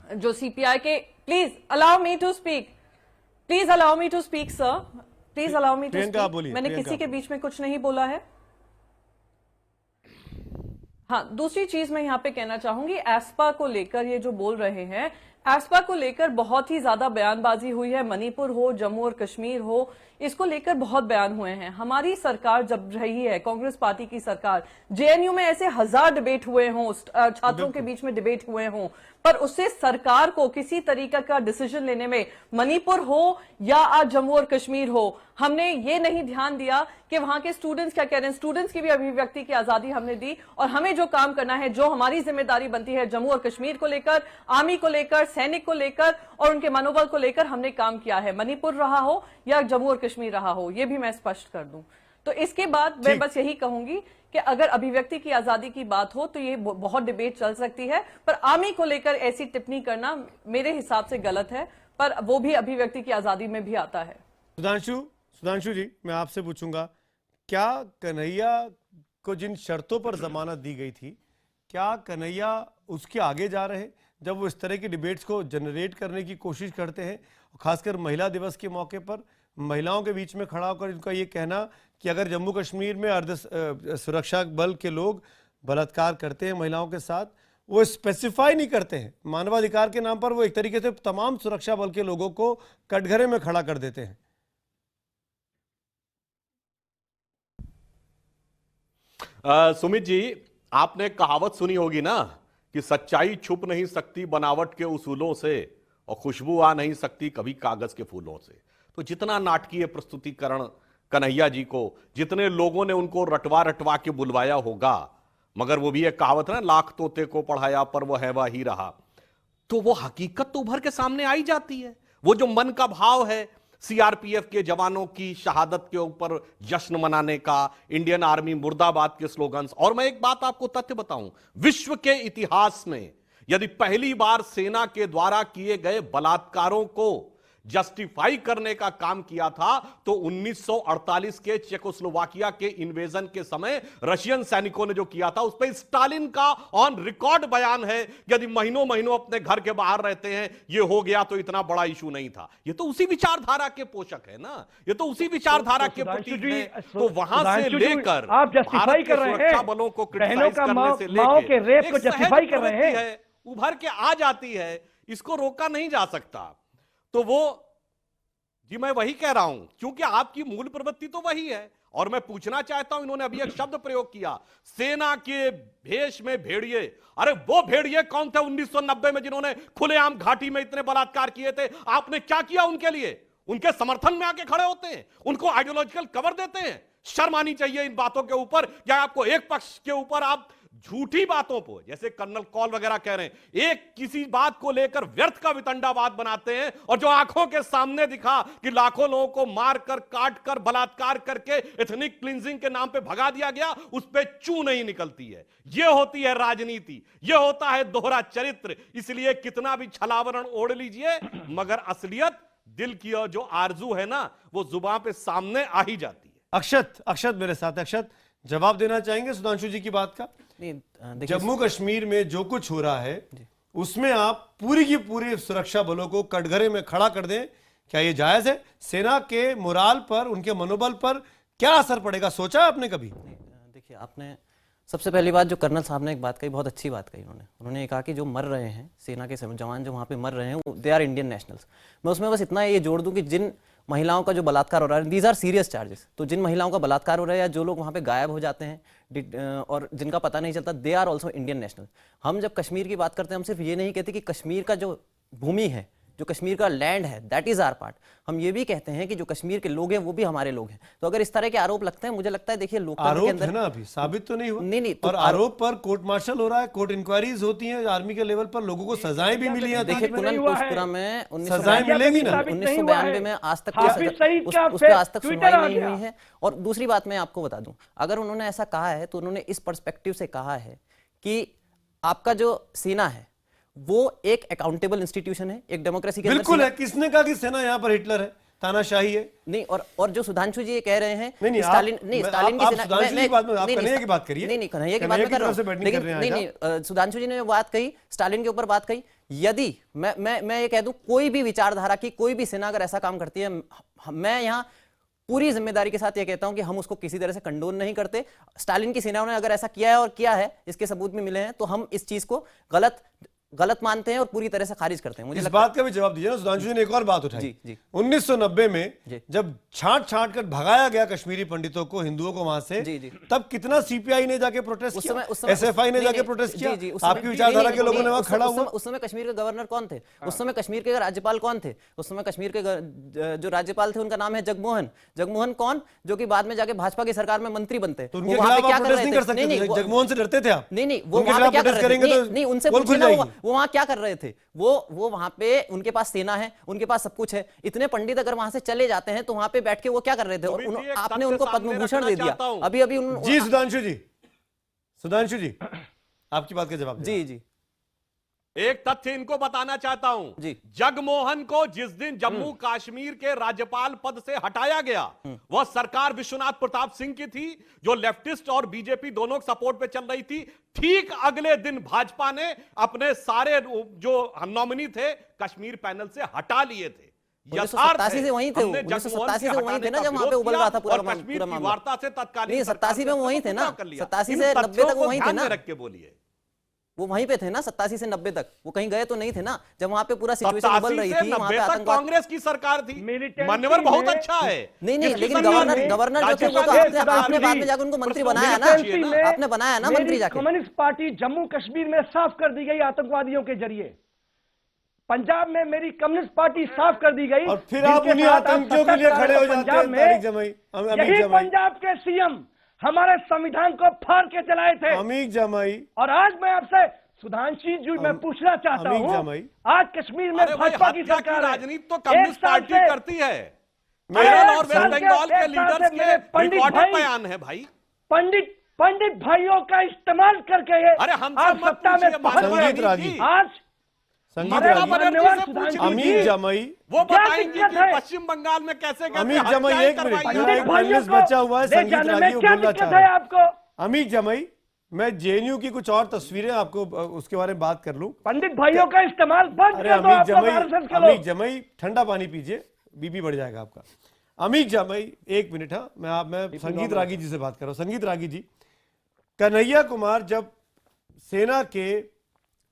जो सीपीआई के, please allow me to speak, please allow me to speak sir, please allow me to speak. मैंने किसी के बीच में कुछ नहीं बोला है। हाँ, दूसरी चीज मैं यहाँ पे कहना चाहूंगी, एस्पा को लेकर ये जो बोल रहे हैं, एस्पा को लेकर बहुत ही ज्यादा बयानबाजी हुई है। मणिपुर हो, जम्मू और कश्मीर हो, इसको लेकर बहुत बयान हुए हैं। हमारी सरकार जब रही है, कांग्रेस पार्टी की सरकार, जेएनयू में ऐसे 1000 डिबेट हुए हों, छात्रों के बीच में डिबेट हुए हों, पर उससे सरकार को किसी तरीके का डिसीजन लेने में, मणिपुर हो या आज जम्मू और कश्मीर हो, हमने ये नहीं ध्यान दिया कि वहां के स्टूडेंट्स क्या कह रहे हैं। स्टूडेंट्स की भी अभिव्यक्ति की आजादी हमने दी और हमें जो काम करना है, जो हमारी जिम्मेदारी बनती है जम्मू और कश्मीर को लेकर, आर्मी को लेकर, सैनिक को लेकर और उनके मनोबल को लेकर हमने काम किया है, मणिपुर रहा हो या जम्मू और कश्मीर रहा हो, ये भी मैं स्पष्ट कर दूं। तो इसके बाद मैं बस यही कहूंगी कि अगर अभिव्यक्ति की आजादी की बात हो तो ये बहुत डिबेट चल सकती है, पर आर्मी को लेकर ऐसी टिप्पणी करना मेरे हिसाब से गलत है, पर वो भी अभिव्यक्ति की आजादी में भी आता है। सुधांशु जी, मैं आपसे पूछूंगा, क्या कन्हैया को जिन शर्तों पर जमानत दी गई थी, क्या कन्हैया उसके आगे जा रहे हैं जब वो इस तरह की डिबेट्स को जनरेट करने की कोशिश करते हैं, खासकर महिला दिवस के मौके पर महिलाओं के बीच में खड़ा होकर इनका ये कहना कि अगर जम्मू कश्मीर में अर्ध सुरक्षा बल के लोग बलात्कार करते हैं महिलाओं के साथ, वो स्पेसिफाई नहीं करते हैं, मानवाधिकार के नाम पर वो एक तरीके से तमाम सुरक्षा बल के लोगों को कटघरे में खड़ा कर देते हैं। सुमित जी, आपने कहावत सुनी होगी ना कि सच्चाई छुप नहीं सकती बनावट के उसूलों से और खुशबू आ नहीं सकती कभी कागज के फूलों से। तो जितना नाटकीय प्रस्तुतिकरण कन्हैया जी को, जितने लोगों ने उनको रटवा रटवा के बुलवाया होगा, मगर वो भी एक कहावत है ना, लाख तोते को पढ़ाया पर वो है वही रहा, तो वो हकीकत तो उभर के सामने आई जाती है। वो जो मन का भाव है सीआरपीएफ के जवानों की शहादत के ऊपर जश्न मनाने का, इंडियन आर्मी मुर्दाबाद के स्लोगन्स। और मैं एक बात आपको तथ्य बताऊं, विश्व के इतिहास में यदि पहली बार सेना के द्वारा किए गए बलात्कारों को जस्टिफाई करने का काम किया था तो 1948 के चेकोस्लोवाकिया के इन्वेजन के समय रशियन सैनिकों ने जो किया था, उस पर स्टालिन का ऑन रिकॉर्ड बयान है, यदि महीनों महीनों अपने घर के बाहर रहते हैं, ये हो गया तो इतना बड़ा इशू नहीं था। ये तो उसी विचारधारा के पोषक है ना, ये तो उसी विचारधारा के प्रतीक हैं। तो वहां से लेकर आप जस्टिफाई कर रहे हैं, बलों को बहनों का माओ के रेप को जस्टिफाई कर रहे हैं, उभर के आ जाती है, इसको रोका नहीं जा सकता। तो वो जी मैं वही कह रहा हूं, क्योंकि आपकी मूल प्रवृत्ति तो वही है। और मैं पूछना चाहता हूं, इन्होंने अभी एक शब्द प्रयोग किया, सेना के भेष में भेड़िए। अरे वो भेड़िए कौन थे 1990 में जिन्होंने खुलेआम घाटी में इतने बलात्कार किए थे? आपने क्या किया उनके लिए? उनके समर्थन में आके खड़े होते हैं, उनको आइडियोलॉजिकल कवर देते हैं। शर्म आनी चाहिए इन बातों के ऊपर। क्या आपको एक पक्ष के ऊपर आप झूठी बातों को, जैसे कर्नल कॉल वगैरह कह रहे हैं, एक किसी बात को लेकर व्यर्थ का वितंडावाद बनाते हैं, और जो आंखों के सामने दिखा कि लाखों लोगों को मारकर, काटकर, बलात्कार करके एथनिक क्लींजिंग के नाम पे भगा दिया गया, उस पे चू नहीं निकलती है। यह होती है राजनीति, यह होता है दोहरा चरित्र। इसलिए कितना भी छलावरण ओढ़ लीजिए, मगर असलियत, दिल की और जो आरजू है ना, वो जुबान पे सामने आ ही जाती है। अक्षत मेरे साथ। अक्षत, जवाब देना चाहेंगे सुधांशु जी की बात का? जम्मू कश्मीर में जो कुछ हो रहा है उसमें आप पूरी की पूरी सुरक्षा बलों को कटघरे में खड़ा कर दें, क्या ये जायज है? सेना के मोराल पर, उनके मनोबल पर क्या असर पड़ेगा, सोचा है आपने कभी? देखिए, आपने सबसे पहली बात जो कर्नल साहब ने एक बात कही, बहुत अच्छी बात कही उन्होंने ये कहा कि जो मर रहे हैं, सेना के जवान जो वहाँ पे मर रहे हैं, दे आर इंडियन नेशनल्स। मैं उसमें बस इतना ये जोड़ दूं कि जिन महिलाओं का जो बलात्कार हो रहा है, दीज आर सीरियस चार्जेस, तो जिन महिलाओं का बलात्कार हो रहा है या जो लोग वहाँ पे गायब हो जाते हैं और जिनका पता नहीं चलता, they are also Indian national. हम जब कश्मीर की बात करते हैं, हम सिर्फ ये नहीं कहते कि कश्मीर का जो भूमि है, जो कश्मीर का लैंड है, दैट इज आवर पार्ट। हम ये भी कहते हैं कि जो कश्मीर के लोग हैं वो भी हमारे लोग हैं। तो अगर इस तरह के आरोप लगते हैं, मुझे लगता है, देखिए, लोकतंत्र के अंदर है ना, अभी साबित तो नहीं हुआ। नहीं, और आरोप पर कोर्ट मार्शल हो रहा है, कोर्ट इंक्वायरीज होती हैं आर्मी के लेवल पर, लोगों को सजाएं भी मिली हैं। देखिए, पुनपुरा में सजाएं मिलेंगी ना, 1992 में आज तक उस पर आज तक सुनवाई नहीं हुई है। और दूसरी बात मैं आपको बता दूं, अगर उन्होंने ऐसा कहा है तो उन्होंने इस पर्सपेक्टिव से कहा है कि आपका जो सेना है वो एक अकाउंटेबल इंस्टीट्यूशन है, एक डेमोक्रेसी के अंदर। बिल्कुल है। किसने कहा कि सेना यहां पर हिटलर है, तानाशाही है? नहीं, और जो सुधांशु जी ये कह रहे हैं, नहीं, स्टालिन की सेना, सुधांशु जी की बात में आप कन्हैया की बात करिए। नहीं, कन्हैया की बात मैं कर रहा हूं, लेकिन नहीं, सुधांशु जी ने बात कही, स्टालिन के ऊपर बात कही। यदि मैं ये कह दूं, कोई भी विचारधारा की कोई भी सेना अगर ऐसा काम करती है, मैं यहां पूरी जिम्मेदारी के साथ ये कहता हूं कि हम उसको किसी तरह से कंडोन नहीं करते। स्टालिन की सेनाओं ने अगर ऐसा किया है और किया है, इसके सबूत भी मिले हैं, तो हम इस चीज को गलत मानते हैं और पूरी तरह से खरीज करते हैं। मुझे इस बात का भी जवाब दीजिए ना। सुधांशु जी ने एक और बात उठाई, 1990 में जब छांट कर भगाया गया कश्मीरी पंडितों को, हिंदुओं को वहां से, तब कितना सीपीआई ने जाके प्रोटेस्ट किया, एसएफआई ने जाके प्रोटेस्ट किया, आपकी विचारधारा के लोगों ने वहां खड़ा हुआ। उस समय कश्मीर के गवर्नर कौन थे? उस समय कश्मीर के राज्यपाल कौन थे? उस समय कश्मीर के जो राज्यपाल थे उनका नाम है जगमोहन कौन, जो कि बाद में जाके भाजपा की सरकार में मंत्री बनते। तो उनके खिलाफ आप प्रोटेस्ट नहीं कर सकते? जगमोहन से डरते थे आप? नहीं, वो वहां पे क्या कर रहे थे? नहीं, उनसे पूछना, वो वहां क्या कर रहे थे? वो वहां पे, उनके पास सेना है, उनके पास सब कुछ है। इतने पंडित अगर वहां से चले जाते हैं तो वहां पे बैठ के वो क्या कर रहे थे? और आपने उनको पद्म भूषण दे दिया अभी जी। सुधांशु जी आपकी बात का जवाब जी। एक तथ्य इनको बताना चाहता हूं जी। जगमोहन को जिस दिन जम्मू कश्मीर के राज्यपाल पद से हटाया गया, वह सरकार विश्वनाथ प्रताप सिंह की थी, जो लेफ्टिस्ट और बीजेपी दोनों के सपोर्ट पे चल रही थी। ठीक अगले दिन भाजपा ने अपने सारे जो नॉमिनी थे कश्मीर पैनल से हटा लिए थे। 1987 से वहीं थे, 1987 से वहीं थे ना, जब वहां पे उबल रहा था पूरा मामला। वार्ता से तत्कालीन 87 में वहीं थे ना, 87 से 90 तक वहीं थे ना। रख के बोलिए, वो वहीं पे थे ना 87 से 90 तक, वो कहीं गए तो नहीं थे ना, जब वहां पे पूरा सिचुएशन उबल रही थी। वहां पे आतंकवाद, कांग्रेस की सरकार थी, मान्यवर बहुत अच्छा है। नहीं, लेकिन गवर्नर जो थे वो तो आपने बाद में जाकर उनको मंत्री बनाया ना, आपने बनाया ना मंत्री जाकर। कम्युनिस्ट पार्टी जम्मू कश्मीर में साफ कर दी गई आतंकवादियों के जरिए। पंजाब में मेरी कम्युनिस्ट पार्टी साफ कर दी गई, और फिर आप उन्हीं आतंकियों के लिए खड़े हो जाते हैं। यही पंजाब के सीएम हमारे संविधान को फाड़ के चलाए थे, अमीक जमाई। और आज मैं आपसे सुधांशु जी मैं पूछना चाहता हूं, आज कश्मीर में भाजपा की सरकार, राजनीति तो कम्युनिस्ट पार्टी करती है। केरल और वेस्ट बंगाल के लीडर्स के रिकॉर्डेड बयान है भाई। पंडित भाइयों का इस्तेमाल करके अरे हम सत्ता में आज अमीक जमाई वो बताएंगे कि पश्चिम बंगाल में कैसे अमीक जमाई, एक मिनट बचा हुआ है, संगीत रागी वो बोलना चाह रहा है आपको। अमीक जमाई, मैं जेएनयू की कुछ और तस्वीरें आपको उसके बारे में बात कर लूं। पंडित भाइयों का इस्तेमाल बंद कर दो। अमीक जमाई ठंडा पानी पीजिए, बीपी बढ़ जाएगा आपका। अमीक जमाई एक मिनट। हाँ, मैं संगीत रागी जी से बात कर रहा हूं। संगीत रागी जी, कन्हैया कुमार जब सेना के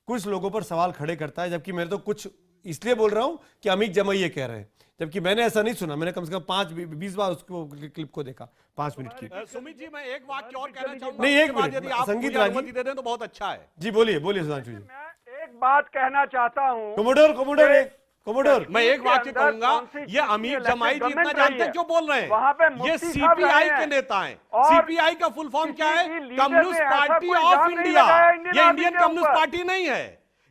कुछ लोगों पर सवाल खड़े करता है, जबकि मैं तो कुछ इसलिए बोल रहा हूं कि अमीक जमाई ये कह रहे हैं, जबकि मैंने ऐसा नहीं सुना। मैंने कम से कम 5-20 बार उसको क्लिप को देखा 5 मिनट की। सुमित जी, मैं एक वाक्य और कहना चाहूंगा। नहीं, एक मिनट, यदि आप संगीत मुझे रागी अनुमति दे दें तो बहुत अच्छा है। जी बोलिए सुधांशु जी। मैं एक बात कहना चाहता हूँ। कोमोडोर मैं एक वाक्य कहूंगा, ये अमीर जमाई जी इतना जानते हैं क्यों बोल रहे हैं? वहाँ पे ये मुफ्ती साहब सीपीआई रहे के हैं। नेता हैं। और सीपीआई का फुल फॉर्म क्या है? किसी लीडर कम्युनिस्ट ने ऐसा पार्टी कोई ऑफ इल्जाम नहीं इंडिया। लगाया इंडियन ये आर्मी इंडियन के कम्युनिस्ट ऊपर। पार्टी नहीं है,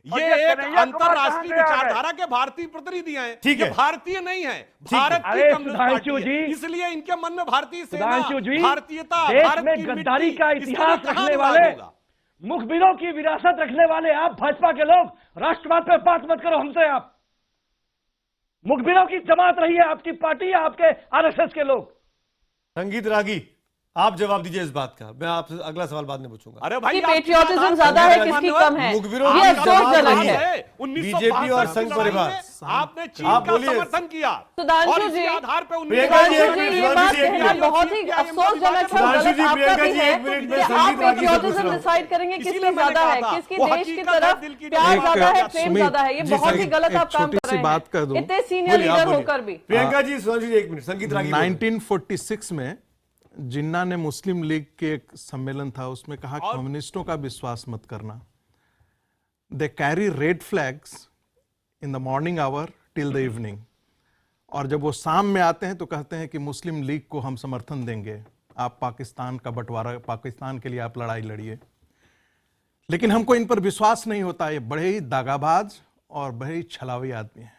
और ये ये एक कन्हैया कुमार अंतरराष्ट्रीय कहाँ से आ गए? विचारधारा के भारतीय प्रतिनिधि हैं। ठीक ये है। भारतीय नहीं है, है। भारत की अरे कम्युनिस्ट सुधांशु पार्टी है। जी, इसलिए इनके मन में भारतीय सेना, सुधांशु जी, भारतीयता, देश भारत में की गद्दारी मिट्टी, का इसके लिए इतिहास कहाँ रखने विवाद वाले, होगा? मुखबिरों की विरासत रखने वाले आप भाजपा के लोग, राष्ट्रवाद पे बात मत करो हमसे। आप मुखबिरों की जमात रही है आपकी पार्टी या आपके आरएसएस के लोग? संगीत रागी, आप जवाब दीजिए इस बात का। मैं आपसे अगला सवाल बाद में पूछूंगा। अरे भाई, किसकी पेट्रियोटिज्म ज्यादा है, किसकी कम है, मुखबिरों ये की अफसोसजनक जमात है। बीजेपी और संघ परिवार, आपने चीन आप का बोलिए। समर्थन किया सुधांशु और इसी जी, आधार पे प्रियंका जी, सुधांशु जी, ये बात कहना बहुत ही अफसोसजनक है, सुधांशु गलत जी, आपका प्रियंका भी जी, है एक मिनट में कि संगीत आप रागी से पूछ पेट्रियोटिज्म रहा हूं। डिसाइड करेंगे किसकी इसीलिए मैंने ज्यादा कहा है, था, किसकी वो देश की हकीकत है, तरफ दिल की प्यार बात। ज्यादा है, एक प्रेम सुमित, ज्यादा है। ये जी, बहुत ही संगीत, गलत एक आप काम छोटी कर सी रहे बात कर दूं। हैं, इतने सीनियर बोलिए, आप लीडर बोलिए। होकर भी। प्रियंका जी, सुधांशु जी, एक मिनट, संगीत रागी बोलिए। 1946 में जिन्ना ने मुस्लिम लीग के एक सम्मेलन था, उसमें कहा कम्युनिस्टों का विश्वास मत करना। They carry red flags in the morning hour till the evening, और जब वो शाम में आते हैं तो कहते हैं कि मुस्लिम लीग को हम समर्थन देंगे, आप पाकिस्तान का बंटवारा, पाकिस्तान के लिए आप लड़ाई लड़िए। लेकिन हमको इन पर विश्वास नहीं होता। ये बड़े ही दागाबाज और बड़े ही छलावी आदमी हैं।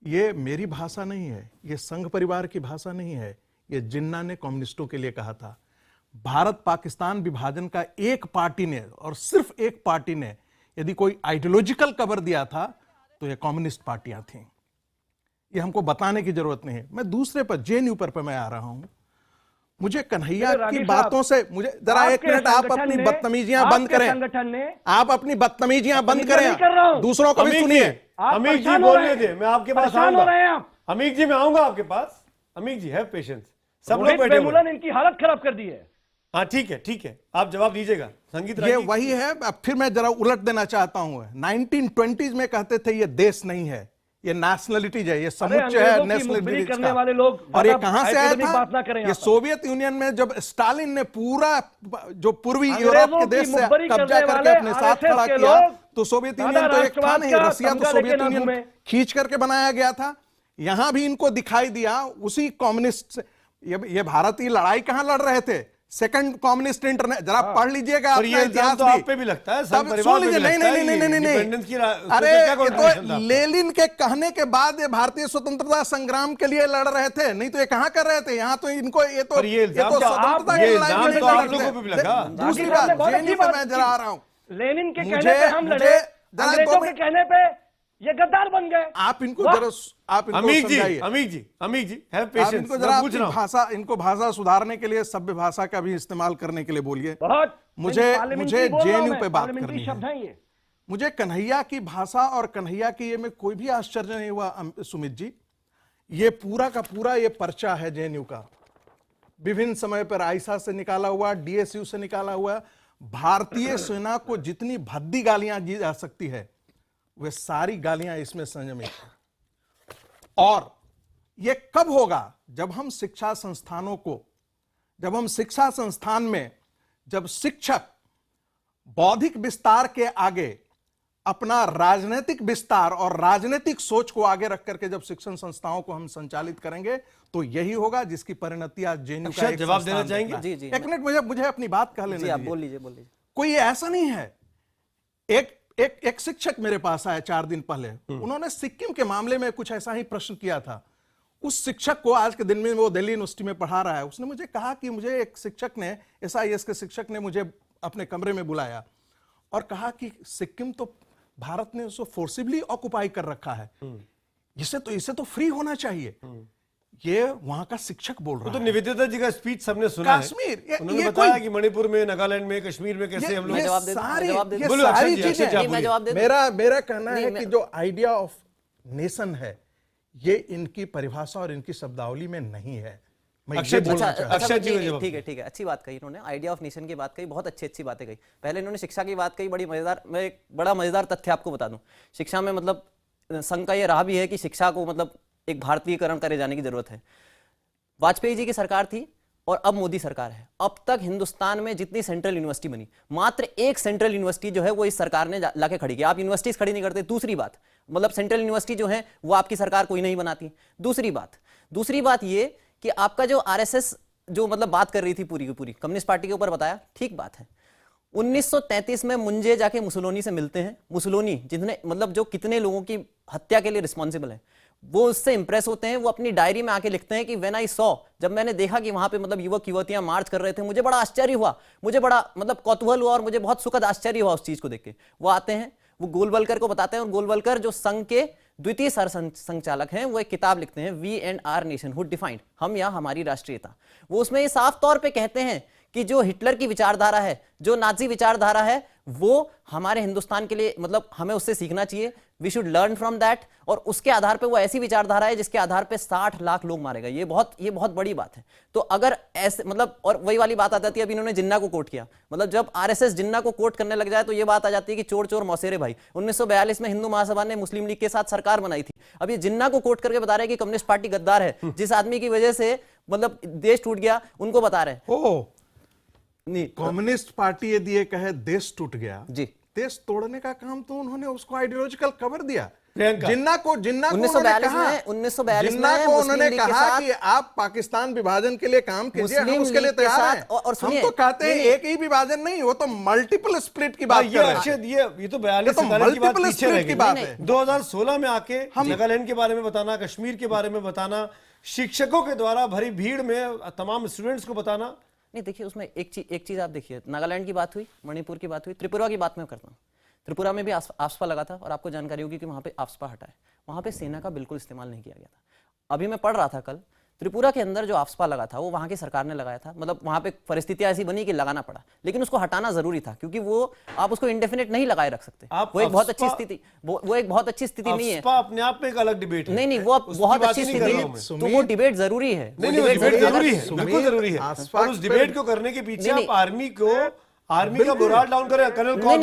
ये मेरी भाषा नहीं है, ये संघ परिवार की भाषा नहीं है, ये जिन्ना ने कम्युनिस्टों के लिए कहा था। भारत पाकिस्तान विभाजन का एक पार्टी ने, और सिर्फ एक पार्टी ने, यदि कोई आइडियोलॉजिकल कवर दिया था तो ये कम्युनिस्ट पार्टियां थीं। ये हमको बताने की जरूरत नहीं है। मैं दूसरे पर, जेएनयू पर मैं आ रहा हूं। मुझे कन्हैया की बातों से, मुझे जरा एक मिनट, आप अपनी बदतमीजियां बंद करें। संगठन ने, आप अपनी बदतमीजियां बंद करें, दूसरों को भी सुनिए। अमीक जी बोलने दे, मैं आपके पास आऊंगा। अमीक जी, मैं आऊंगा आपके पास। अमीक जी, हैव पेशेंस। सब लोग बैठे हुए हैं। इनकी हालत खराब कर दी है। हाँ, ठीक है, आप जवाब दीजिएगा। संगीत ये रागी, वही है। अब फिर मैं जरा उलट देना चाहता हूं। 1920s में कहते थे ये देश नहीं है, ये नेशनलिटीज है, ये समुच्चय है नेशनलिटीज करने वाले लोग, और ये कहां से आया बात ना था? करें ये सोवियत यूनियन में जब स्टालिन ने पूरा जो पूर्वी यूरोप के देश से कब्जा करके अपने साथ खड़ा किया, तो सोवियत यूनियन तो एक था नहीं, रसिया तो सोवियत यूनियन खींच करके बनाया गया था। यहां भी इनको दिखाई दिया उसी कम्युनिस्ट। ये भारतीय लड़ाई कहां लड़ रहे थे? सेकंड कम्युनिस्ट इंटरनेशनल, जरा पढ़ लीजिएगा अपना इतिहास तो भी। आप पे भी लगता है, तब सुन लीजिए। नहीं, अरे ये तो लेनिन के कहने के बाद ये भारतीय स्वतंत्रता संग्राम के लिए लड़ रहे थे, नहीं तो ये कहां कर रहे थे? यहाँ तो इनको ये तो स्वतंत्रता की लड़ाई में दूसरी बात, जेएनयू पे मैं जरा आ रहा हूं। लेनिन के कहने पे हम लड़े, अंग्रेजों के कहने पे ये गद्दार बन गए। आप इनको जरा, आप इनको समझाइए। अमीक जी, हैव पेशेंस। इनको जरा भाषा, इनको भाषा सुधारने के लिए सभ्य भाषा का भी इस्तेमाल करने के लिए बोलिए। मुझे जेएनयू पे बात करनी है। मुझे कन्हैया की भाषा और कन्हैया की ये में कोई भी आश्चर्य नहीं हुआ सुमित जी। ये पूरा का पूरा ये पर्चा है जेएनयू का, विभिन्न समय पर आईसा से निकाला हुआ, डीएसयू से निकाला हुआ। भारतीय सेना को जितनी भद्दी गालियां दी जा सकती है, वे सारी गालियां इसमें संयमित हैं। और यह कब होगा? जब हम शिक्षा संस्थानों को, जब हम शिक्षा संस्थान में, जब शिक्षक बौद्धिक विस्तार के आगे अपना राजनीतिक विस्तार और राजनीतिक सोच को आगे रख करके जब शिक्षण संस्थाओं को हम संचालित करेंगे, तो यही होगा जिसकी परिणति आज जेएनयू का एक जवाब देना चाहेंगे? जी जी, एक मिनट, मुझे अपनी बात कह लेने आप बोल लीजिए। कोई ऐसा नहीं है। एक शिक्षक मेरे पास आया 4 दिन पहले, उन्होंने सिक्किम के मामले में कुछ ऐसा ही प्रश्न किया था। उस शिक्षक को आज के दिन में, वो दिल्ली यूनिवर्सिटी में पढ़ा रहा है, उसने मुझे कहा कि मुझे एक शिक्षक ने, SIS के शिक्षक ने मुझे अपने कमरे में बुलाया और कहा कि सिक्किम तो भारत ने उसको फोर्सिबली ऑक्युपाई कर रखा है, इसे तो फ्री होना चाहिए। ये वहां का शिक्षक बोल रहा है। तो निवेदिता जी का स्पीच सबने सुना कश्मीर, है। उन्होंने बताया कि मणिपुर में, नागालैंड में, कश्मीर में कैसे हम लोग सारी चीजें। मेरा कहना है कि जो आइडिया ऑफ नेशन है, ये इनकी परिभाषा और इनकी शब्दावली में नहीं है। ठीक है, अच्छी बात कही इन्होंने, आइडिया ऑफ नेशन की बात कही, बहुत अच्छी बातें कही। पहले इन्होंने शिक्षा की बात कही, बड़ी मजेदार। मैं एक बड़ा मजेदार तथ्य आपको बता दूं, शिक्षा में मतलब संघ का ये रहा भी है कि शिक्षा को मतलब एक भारतीयकरण करे जाने की जरूरत है। वाजपेयी जी की सरकार थी और अब मोदी सरकार है। अब तक हिंदुस्तान में जितनी सेंट्रल यूनिवर्सिटी बनी, मात्र एक सेंट्रल यूनिवर्सिटी जो है वो इस सरकार ने लाके खड़ी की। आप यूनिवर्सिटीज खड़ी नहीं करते। दूसरी बात, मतलब सेंट्रल यूनिवर्सिटी जो है वो आपकी सरकार कोई नहीं बनाती। दूसरी बात ये कि आपका जो आरएसएस जो मतलब बात कर रही थी पूरी की पूरी कम्युनिस्ट पार्टी के ऊपर बताया, ठीक बात है। 1933 में मुंजे जाके मुसोलिनी से मिलते हैं। मुसोलिनी जितने मतलब जो कितने लोगों की हत्या के लिए रिस्पॉन्सिबल है, वो उससे इंप्रेस होते हैं। वो अपनी डायरी में आके लिखते हैं कि व्हेन आई सॉ, जब मैंने देखा कि वहां पे मतलब युवक युवतियां मार्च कर रहे थे, मुझे बड़ा आश्चर्य हुआ, मुझे बड़ा मतलब कौतूहल हुआ और मुझे बहुत सुखद आश्चर्य हुआ उस चीज को देख के। वो आते हैं, वो गोलवलकर को बताते हैं और गोलवलकर जो संघ के द्वितीय संचालक हैं, वो एक किताब लिखते हैं, we and our nationhood defined, हम या हमारी राष्ट्रीयता। वो उसमें ये साफ तौर पे कहते हैं कि जो हिटलर की विचारधारा है, जो नाजी विचारधारा है, वो हमारे हिंदुस्तान के लिए मतलब हमें उससे सीखना चाहिए। We should learn from that. और उसके आधार पे वो ऐसी विचारधारा है जिसके आधार पे 60 लाख लोग मारे गए। ये बहुत बड़ी बात है। तो अगर ऐसे मतलब, और वही वाली बात आ जाती है, अभी इन्होंने जिन्ना को कोट किया, मतलब जब आरएसएस जिन्ना को कोट करने लग जाए तो ये बात आ जाती है कि चोर चोर मौसेरे भाई। 1942 में हिंदू महासभा ने मुस्लिम लीग के साथ सरकार बनाई थी। अब ये जिन्ना को कोट करके बता रहे हैं कि कम्युनिस्ट पार्टी गद्दार है, जिस आदमी की वजह से मतलब देश टूट गया, उनको बता रहे हैं। नहीं, कम्युनिस्ट पार्टी यदि ये कहे देश टूट गया जी, देश तोड़ने का काम तो उन्होंने उसको आइडियोलॉजिकल कवर दिया। प्रियंका। जिन्ना को 1942 उन्होंने कहा कि आप पाकिस्तान विभाजन के लिए काम कीजिए, हम उसके लिए तैयार हैं। हम तो कहते हैं एक ही विभाजन नहीं, वो तो मल्टीपल स्प्लिट की बात कर रहे हैं। ये तो 42 की बात है। 2016 में आके नागालैंड के बारे में बताना, कश्मीर के बारे में बताना, शिक्षकों के द्वारा भरी भीड़ में तमाम स्टूडेंट्स को बताना। नहीं, देखिए उसमें एक चीज आप देखिए, नागालैंड की बात हुई, मणिपुर की बात हुई, त्रिपुरा की बात मैं करता हूँ। त्रिपुरा में भी आफ्सपा लगा था और आपको जानकारी होगी कि वहां पे आफ्सपा हटा है, वहां पे सेना का बिल्कुल इस्तेमाल नहीं किया गया था। अभी मैं पढ़ रहा था कल, त्रिपुरा के अंदर जो आफ्सपा लगा था वो वहां की सरकार ने लगाया था। मतलब वहां पे परिस्थितियां ऐसी बनी कि लगाना पड़ा, लेकिन उसको हटाना जरूरी था, क्योंकि वो आप उसको इंडेफिनेट नहीं लगाए रख सकते। वो एक बहुत अच्छी स्थिति, वो एक बहुत अच्छी स्थिति नहीं है। अपने आप में एक अलग डिबेट है। नहीं, वो बहुत अच्छी स्थिति है, तो वो डिबेट जरूरी है। डिबेट जरूरी है, बिल्कुल जरूरी है। और उस डिबेट को करने के पीछे आप आर्मी का मोराल डाउन करें, कर्नल कौन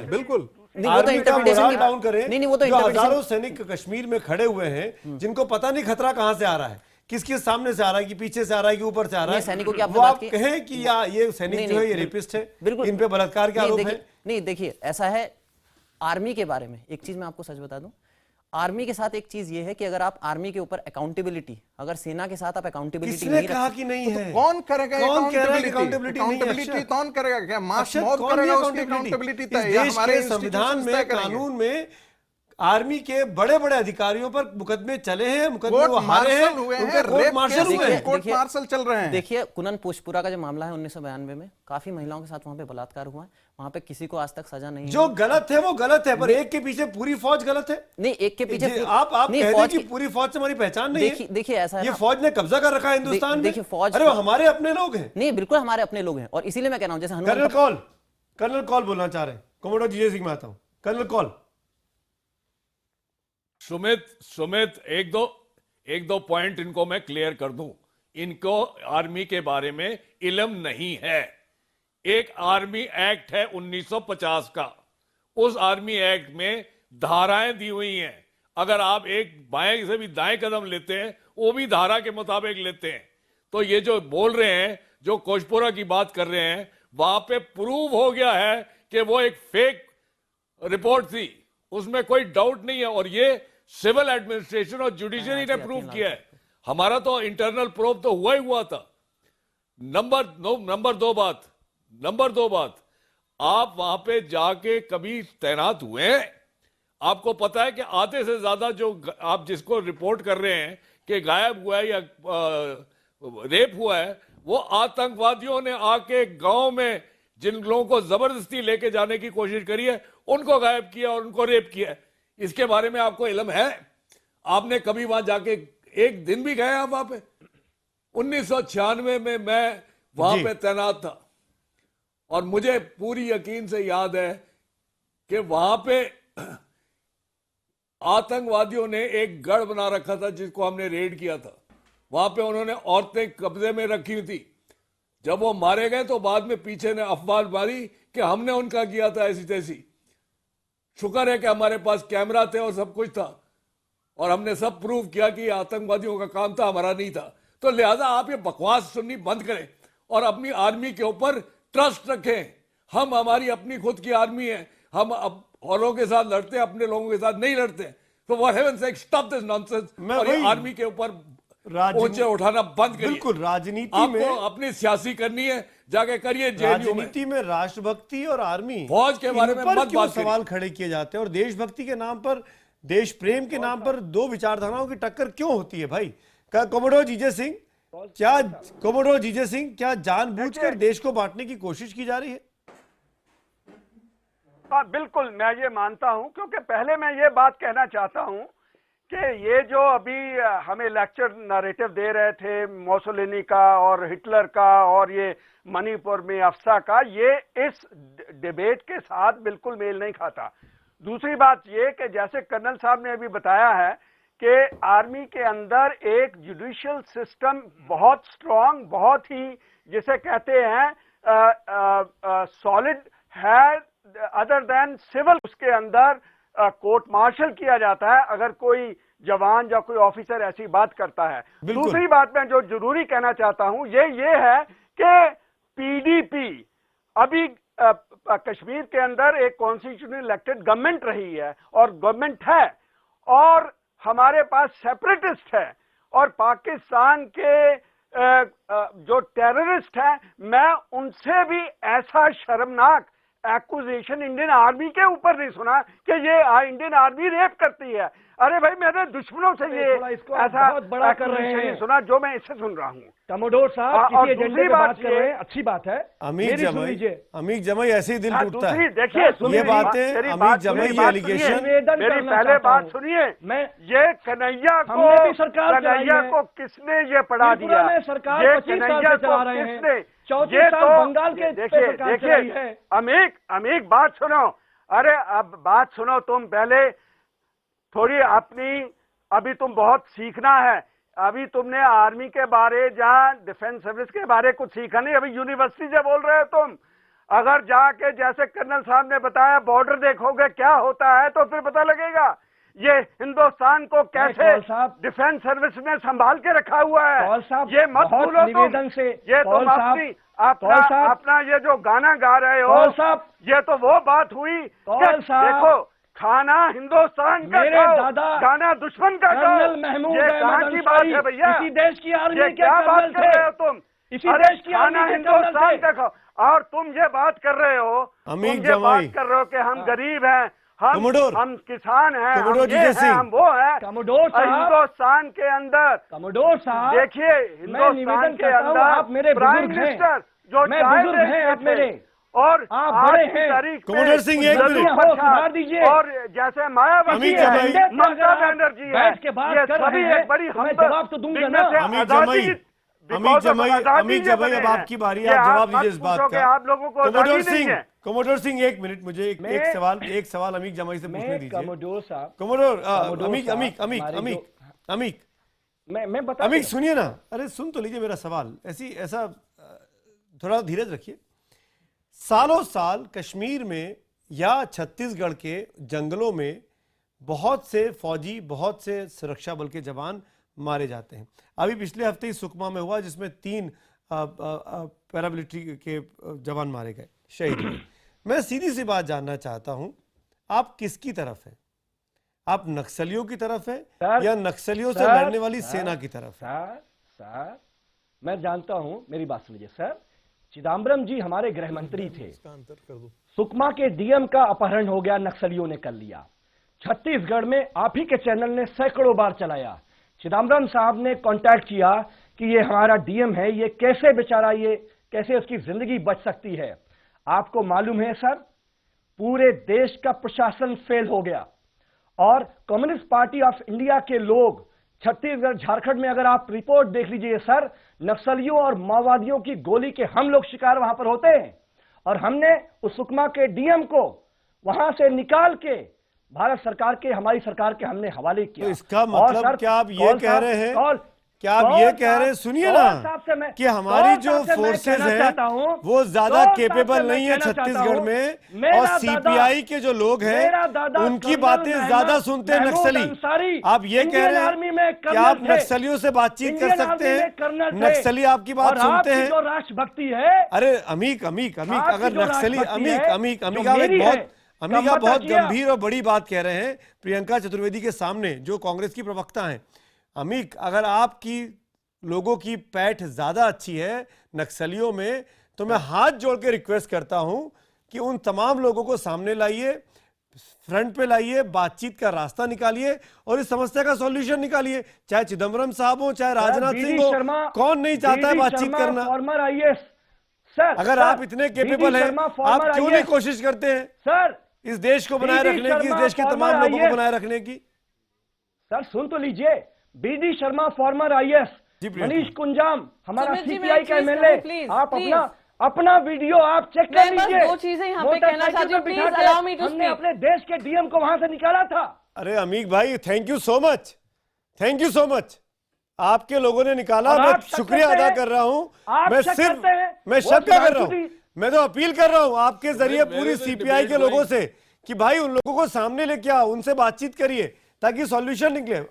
बिल्कुल आर्मी का मोराल डाउन करें। नहीं, वो तो हजारों सैनिक कश्मीर में खड़े हुए हैं, जिनको पता नहीं खतरा कहां से आ रहा है, किसके सामने से आ रहा है, कि पीछे से आ रहा है, कि ऊपर से आ रहा है। सैनिकों की वो आप कहें कि ये सैनिक जो है ये रेपिस्ट है, इन पे बलात्कार के आरोप है। नहीं, देखिए ऐसा है, आर्मी के बारे में एक चीज मैं आपको सच बता दूं, आर्मी के साथ एक चीज ये है कि अगर आप आर्मी के ऊपर अकाउंटेबिलिटी, अगर सेना के साथ आप अकाउंटेबिलिटी नहीं कहा कि नहीं है, कौन करेगा? कौन कह रहा है अकाउंटेबिलिटी कौन करेगा? क्या मास मौत करेगा उसकी अकाउंटेबिलिटी? देश के संविधान में, कानून में आर्मी के बड़े बड़े अधिकारियों पर मुकदमे चले हैं, मुकदमे वो हारे हैं, उनके कोर्ट मार्शल चल रहे हैं। देखिए कुनन पोशपुरा का जो मामला है 1992 में, काफी महिलाओं के साथ वहां पे बलात्कार हुआ है, वहां पे किसी को आज तक सजा नहीं। जो गलत है वो गलत है, पर एक के पीछे पूरी फौज गलत है। नहीं, एक के पीछे आप कह रहे हैं कि पूरी फौज से हमारी पहचान नहीं है। देखिए ऐसा है, ये फौज ने कब्जा कर रखा है हिंदुस्तान में। देखिए फौज, अरे हमारे अपने लोग हैं। नहीं, बिल्कुल हमारे अपने लोग हैं, और इसीलिए मैं कह रहा हूं, जैसे कर्नल कॉल बोलना चाह रहे हैं, कमोडोर जीजे सिंह महता हूं, कर्नल कॉल। सुमित एक दो पॉइंट इनको मैं क्लियर कर दूं। इनको आर्मी के बारे में इल्म नहीं है। एक आर्मी एक्ट है 1950 का, उस आर्मी एक्ट में धाराएं दी हुई हैं। अगर आप एक बाएं से भी दाएं कदम लेते हैं, वो भी धारा के मुताबिक लेते हैं। तो ये जो बोल रहे हैं, जो कोशपुरा की बात कर रहे हैं, वहां पे प्रूव हो गया है कि वो एक फेक रिपोर्ट थी, उसमें कोई डाउट नहीं है। और ये सिविल एडमिनिस्ट्रेशन और जुडिशरी ने प्रूव किया है। हमारा तो इंटरनल प्रूफ तो हुआ ही हुआ था। नंबर दो बात, आप वहां पे जाके कभी तैनात हुए हैं? आपको पता है कि आधे से ज्यादा जो आप जिसको रिपोर्ट कर रहे हैं कि गायब हुआ है या रेप हुआ है, वो आतंकवादियों ने आके गांव में जिन लोगों को जबरदस्ती लेके जाने की कोशिश करी है, उनको गायब किया और उनको रेप किया है। इसके बारे में आपको इल्म है? आपने कभी वहां जाके एक दिन भी गए आप वहां पे? 1996 में मैं वहां पे तैनात था और मुझे पूरी यकीन से याद है कि वहां पे आतंकवादियों ने एक गढ़ बना रखा था जिसको हमने रेड किया था। वहां पे उन्होंने औरतें कब्जे में रखी हुई थी। जब वो मारे गए तो बाद में पीछे ने अफवाह मारी कि हमने उनका किया था ऐसी तैसी। शुक्र है कि हमारे पास कैमरा थे और सब कुछ था, और हमने सब प्रूव किया कि आतंकवादियों का काम था, हमारा नहीं था। तो लिहाजा आप ये बकवास सुननी बंद करें और अपनी आर्मी के ऊपर ट्रस्ट रखें। हम हमारी अपनी खुद की आर्मी है, हम अब औरों के साथ लड़ते हैं, अपने लोगों के साथ नहीं लड़ते। तो for heaven's sake stop this nonsense और ये आर्मी के ऊपर ऊंचे उठाना बंद करिए। बिल्कुल, राजनीति में आपको अपनी सियासी करनी है, जाके करिए। राजनीति में राष्ट्रभक्ति और आर्मी फौज के बारे में मत बात सवाल खड़े किए जाते हैं और देशभक्ति के नाम पर, देश प्रेम के नाम पर दो विचारधाराओं की टक्कर क्यों होती है भाई? कोमोडोर जीजे सिंह, क्या जानबूझकर देश को बांटने की कोशिश की जा रही है? हाँ बिल्कुल, मैं ये मानता हूं, क्योंकि पहले मैं ये बात कहना चाहता हूं कि ये जो अभी हमें लेक्चर नैरेटिव दे रहे थे मोसोलिनी का और हिटलर का और ये मणिपुर में अफसा का, ये इस डिबेट के साथ बिल्कुल मेल नहीं खाता। दूसरी बात ये कि जैसे कर्नल साहब ने अभी बताया है कि आर्मी के अंदर एक जुडिशियल सिस्टम बहुत स्ट्रांग, बहुत ही जिसे कहते हैं सॉलिड है, अदर देन सिविल। उसके अंदर कोर्ट मार्शल किया जाता है अगर कोई जवान या कोई ऑफिसर ऐसी बात करता है। दूसरी बात मैं जो जरूरी कहना चाहता हूं ये है कि पीडीपी अभी कश्मीर के अंदर एक कॉन्स्टिट्यूशनली इलेक्टेड गवर्नमेंट रही है और गवर्नमेंट है, और हमारे पास सेपरेटिस्ट है, और पाकिस्तान के जो टेररिस्ट हैं, मैं उनसे भी ऐसा शर्मनाक एक्यूजेशन इंडियन आर्मी के ऊपर नहीं सुना कि ये इंडियन आर्मी रेप करती है। अरे भाई, मेरे दुश्मनों से ये ऐसा बड़ा कर रहे हैं सुना जो मैं इससे सुन रहा हूँ। कमोडोर साहब किसी एजेंडे पे बात कर रहे हैं, अच्छी बात है। अमीक जमई ऐसे ही दिल टूटता है। देखिए ये बातें अमीक जमई, ये एलिगेशन, मेरी पहले बात सुनिए। मैं ये कन्हैया को किसने ये पढ़ा दिया? ये कन्हैया को किसने? ये तो बंगाल के देखिए अमीक बात सुनो। अरे अब बात सुनो, तुम पहले थोड़ी अपनी, अभी तुम बहुत सीखना है। अभी तुमने आर्मी के बारे, जहाँ डिफेंस सर्विस के बारे कुछ सीखा नहीं, अभी यूनिवर्सिटी से बोल रहे हो तुम। अगर जाके जैसे कर्नल साहब ने बताया बॉर्डर देखोगे क्या होता है तो फिर पता लगेगा ये हिंदुस्तान को कैसे डिफेंस सर्विस ने संभाल के रखा हुआ है। ये मत भूलो तुम। ये तुम अपना ये जो गाना गा रहे हो, ये तो वो बात हुई। देखो, खाना हिंदुस्तान का खाओ, गाना दुश्मन का गाओ। ये कहाँ की बात है भैया? इसी देश की आर्मी के क्या बात कर रहे हो तुम? इसी देश की खाना हिंदुस्तान का खाओ, और तुम ये बात कर रहे हो, कि हम गरीब हैं, हम किसान हैं, हम वो हैं। हिंदुस्तान के अंदर देखिए, हिंदुस्तान के अंदर प्राइम मिनिस्टर जो चाय और आप बड़े हैं कमोडोर सिंह, एक मिनट सुधार दीजिए। और जैसे मायावती है, ममता बनर्जी है, ये सभी एक बड़ी जवाब तो दूंगा ना। अमीक जमई, अब आपकी बारी, आप जवाब दीजिए इस बात का। आप लोगों को कमोडोर सिंह, एक मिनट, मुझे एक सवाल अमीक जमई से पूछने दीजिए। अमीक सुनिए ना, अरे सुन तो लीजिए मेरा सवाल। ऐसा थोड़ा धीरज रखिए। सालों साल कश्मीर में या छत्तीसगढ़ के जंगलों में बहुत से फौजी, बहुत से सुरक्षा बल के जवान मारे जाते हैं। अभी पिछले हफ्ते ही सुकमा में हुआ, जिसमें 3 पैरामिलिट्री के जवान मारे गए, शहीद हुए। मैं सीधी सी बात जानना चाहता हूं, आप किसकी तरफ हैं? आप नक्सलियों की तरफ हैं या नक्सलियों से लड़ने वाली सेना की तरफ है? सर, मैं जानता हूं, मेरी बात सुनिए सर। चिदम्बरम जी हमारे गृह मंत्री थे। सुकमा के डीएम का अपहरण हो गया, नक्सलियों ने कर लिया। छत्तीसगढ़ में आप ही के चैनल ने सैकड़ों बार चलाया। चिदम्बरम साहब ने कांटेक्ट किया कि ये हमारा डीएम है, ये कैसे बेचारा, ये कैसे उसकी जिंदगी बच सकती है। आपको मालूम है सर, पूरे देश का प्रशासन फेल हो गया और कम्युनिस्ट पार्टी ऑफ इंडिया के लोग छत्तीसगढ़, झारखंड में अगर आप रिपोर्ट देख लीजिए सर, नक्सलियों और माओवादियों की गोली के हम लोग शिकार वहां पर होते हैं। और हमने उस सुकमा के डीएम को वहां से निकाल के भारत सरकार के, हमारी सरकार के हमने हवाले किया। तो इसका मतलब क्या आप ये कह रहे हैं क्या आप ये कह रहे हैं, सुनिए ना, कि हमारी जो फोर्सेज हैं वो ज्यादा केपेबल नहीं है छत्तीसगढ़ में, और सीपीआई के जो लोग हैं उनकी बातें ज्यादा सुनते हैं नक्सली। आप ये कह रहे हैं कि आप नक्सलियों से बातचीत कर सकते हैं, नक्सली आपकी बात सुनते हैं? राष्ट्रभक्ति है। अरे अमीक अगर नक्सली अमीक आप बहुत गंभीर और बड़ी बात कह रहे हैं प्रियंका चतुर्वेदी के सामने, जो कांग्रेस की प्रवक्ता हैं। अमीक, अगर आपकी लोगों की पैठ ज्यादा अच्छी है नक्सलियों में, तो मैं हाथ जोड़ के रिक्वेस्ट करता हूं कि उन तमाम लोगों को सामने लाइए, फ्रंट पे लाइए, बातचीत का रास्ता निकालिए और इस समस्या का सॉल्यूशन निकालिए। चाहे चिदम्बरम साहब हो, चाहे राजनाथ सिंह हो, कौन नहीं चाहता है बातचीत करना? फॉर्मर आईएएस सर, अगर आप इतने केपेबल हैं, आप क्यों नहीं कोशिश करते हैं सर इस देश को बनाए रखने की, इस देश के तमाम लोगों को बनाए रखने की? सर सुन तो लीजिए, BD Sharma former IAS, Manish Kunjam हमारा सीपीआई का एमएलए, आप अपना वीडियो आप चेक कर लीजिए। दो चीजें यहाँ पे कहना चाहती हूँ, प्लीज अलाउ मी टू हमने अपने देश के डीएम को वहां से निकाला था। अरे अमीक भाई, thank you so much, thank you so much. आपके लोगों ने निकाला, मैं शुक्रिया अदा कर रहा हूँ। मैं सिर्फ मैं शक कर रहा हूँ, मैं तो अपील कर रहा हूँ आपके जरिए पूरी सीपीआई के लोगों से कि भाई उन लोगों को सामने लेके आओ, उनसे बातचीत करिए ताकि सॉल्यूशन निकले।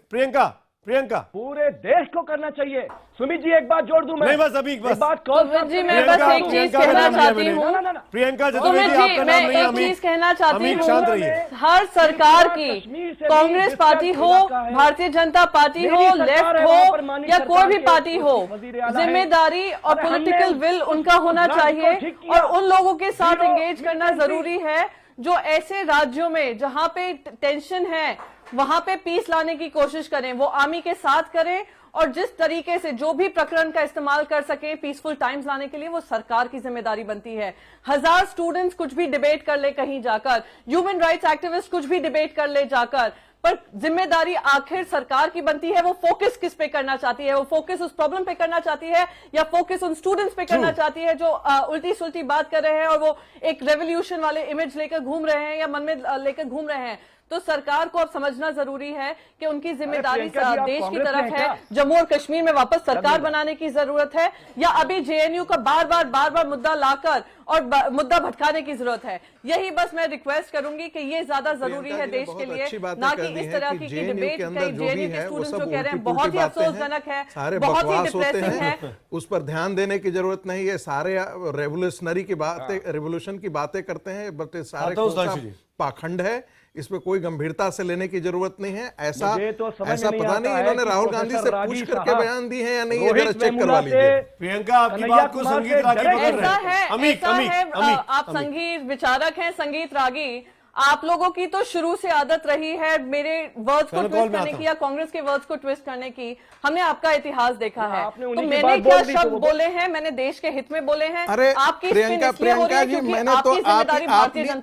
प्रियंका पूरे देश को करना चाहिए। सुमित जी एक बात जोड़ दूं मैं? नहीं, बस अभी बस मैं बस एक चीज कहना चाहती हूँ। प्रियंका चतुर्वेदी आपका नाम नहीं है। एक चीज कहना चाहती हूँ, शांत रहिए। हर सरकार की, कांग्रेस पार्टी हो, भारतीय जनता पार्टी हो, लेफ्ट हो या कोई भी पार्टी हो, जिम्मेदारी और पॉलिटिकल विल उनका होना चाहिए और उन लोगों के साथ एंगेज करना जरूरी है जो ऐसे राज्यों में जहां पे टेंशन है वहां पे पीस लाने की कोशिश करें, वो आर्मी के साथ करें और जिस तरीके से जो भी प्रकरण का इस्तेमाल कर सके पीसफुल टाइम्स लाने के लिए, वो सरकार की जिम्मेदारी बनती है। 1000 स्टूडेंट्स कुछ भी डिबेट कर ले कहीं जाकर, ह्यूमन राइट्स एक्टिविस्ट कुछ भी डिबेट कर ले जाकर, पर जिम्मेदारी आखिर सरकार की बनती है। वो फोकस किस पे करना चाहती है? वो फोकस उस प्रॉब्लम पे करना चाहती है या फोकस उन स्टूडेंट्स पे करना चाहती है जो उल्टी सुल्टी बात कर रहे हैं और वो एक रेवोल्यूशन वाले इमेज लेकर घूम रहे हैं या मन में लेकर घूम रहे हैं? तो सरकार को अब समझना जरूरी है कि उनकी जिम्मेदारी देश की तरफ है। जम्मू और कश्मीर में वापस सरकार बनाने की जरूरत है या अभी जेएनयू का बार बार मुद्दा लाकर और मुद्दा भटकाने की जरूरत है? यही बस मैं रिक्वेस्ट करूंगी कि ये ज्यादा जरूरी है देश के लिए, ना कि इस तरह की डिबेट। कई जेएनयू के स्टूडेंट्स जो कह रहे हैं बहुत ही अफसोसजनक है, बहुत ही डिप्रेसिंग है। उस पर ध्यान देने की जरूरत नहीं है। सारे रेवोल्यूशनरी की बातें, रेवोल्यूशन की बातें करते हैं, बट सारे पाखंड है, इसमें कोई गंभीरता से लेने की जरूरत नहीं है। ऐसा पता नहीं इन्होंने राहुल गांधी से पूछ करके बयान दी है या नहीं, जरा चेक करवा लीजिए। प्रियंका आपकी बात को संगीत रागी पकड़ रहे हैं। आप संगीत विचारक हैं, संगीत रागी, आप लोगों की तो शुरू से आदत रही है मेरे वर्ड्स को ट्विस्ट करने की या कांग्रेस के वर्ड्स को ट्विस्ट करने की। हमने आपका इतिहास देखा है, तो मैंने क्या शब्द बोले हैं? मैंने देश के हित में बोले हैं। अरे आपकी प्रियंका जी, मैंने तो